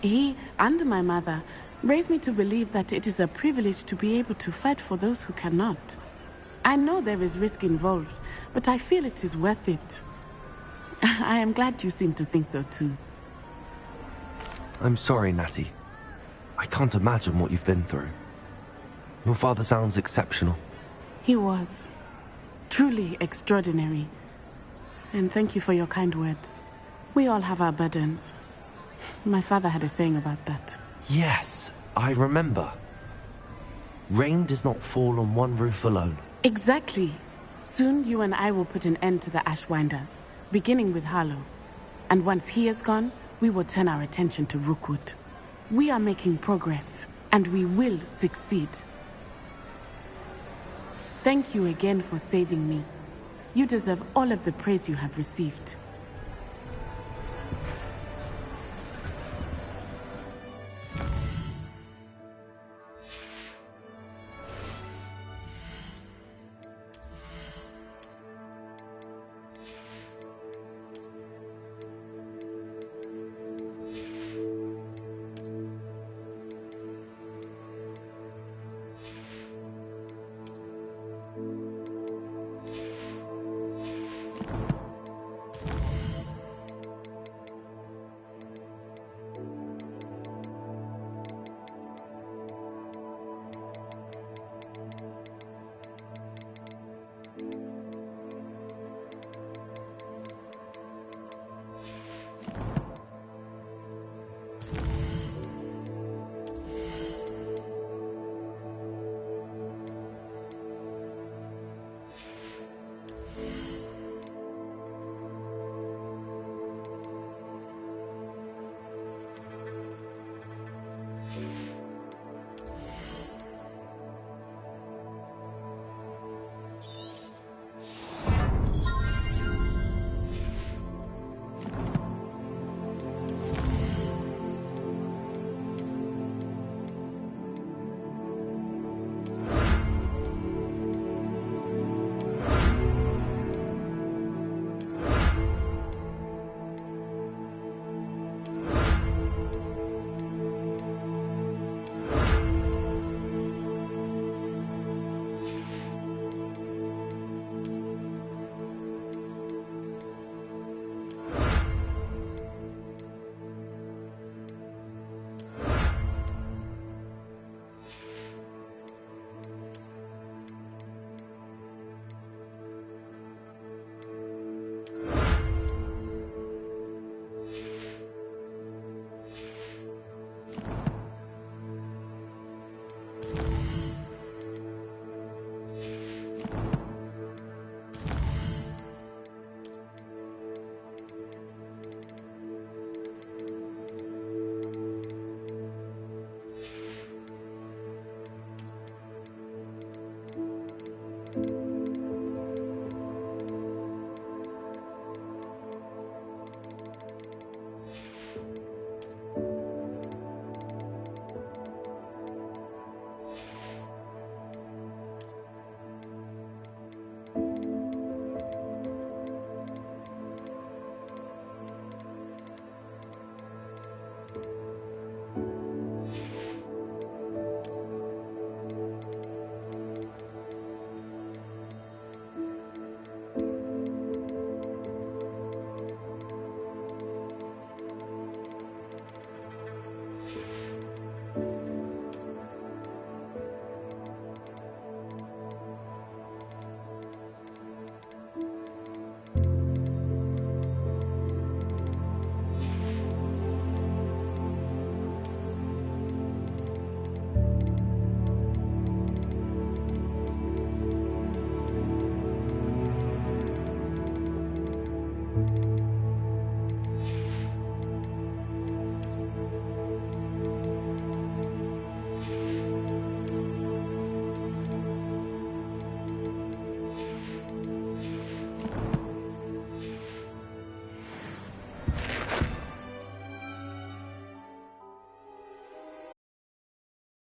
He and my mother raised me to believe that it is a privilege to be able to fight for those who cannot. I know there is risk involved, but I feel it is worth it. I am glad you seem to think so too. I'm sorry, Natty. I can't imagine what you've been through. Your father sounds exceptional. He was. Truly extraordinary. And thank you for your kind words. We all have our burdens. My father had a saying about that. Yes, I remember. Rain does not fall on one roof alone. Exactly. Soon you and I will put an end to the Ashwinders, beginning with Harlow. And once he is gone, we will turn our attention to Rookwood. We are making progress, and we will succeed. Thank you again for saving me. You deserve all of the praise you have received.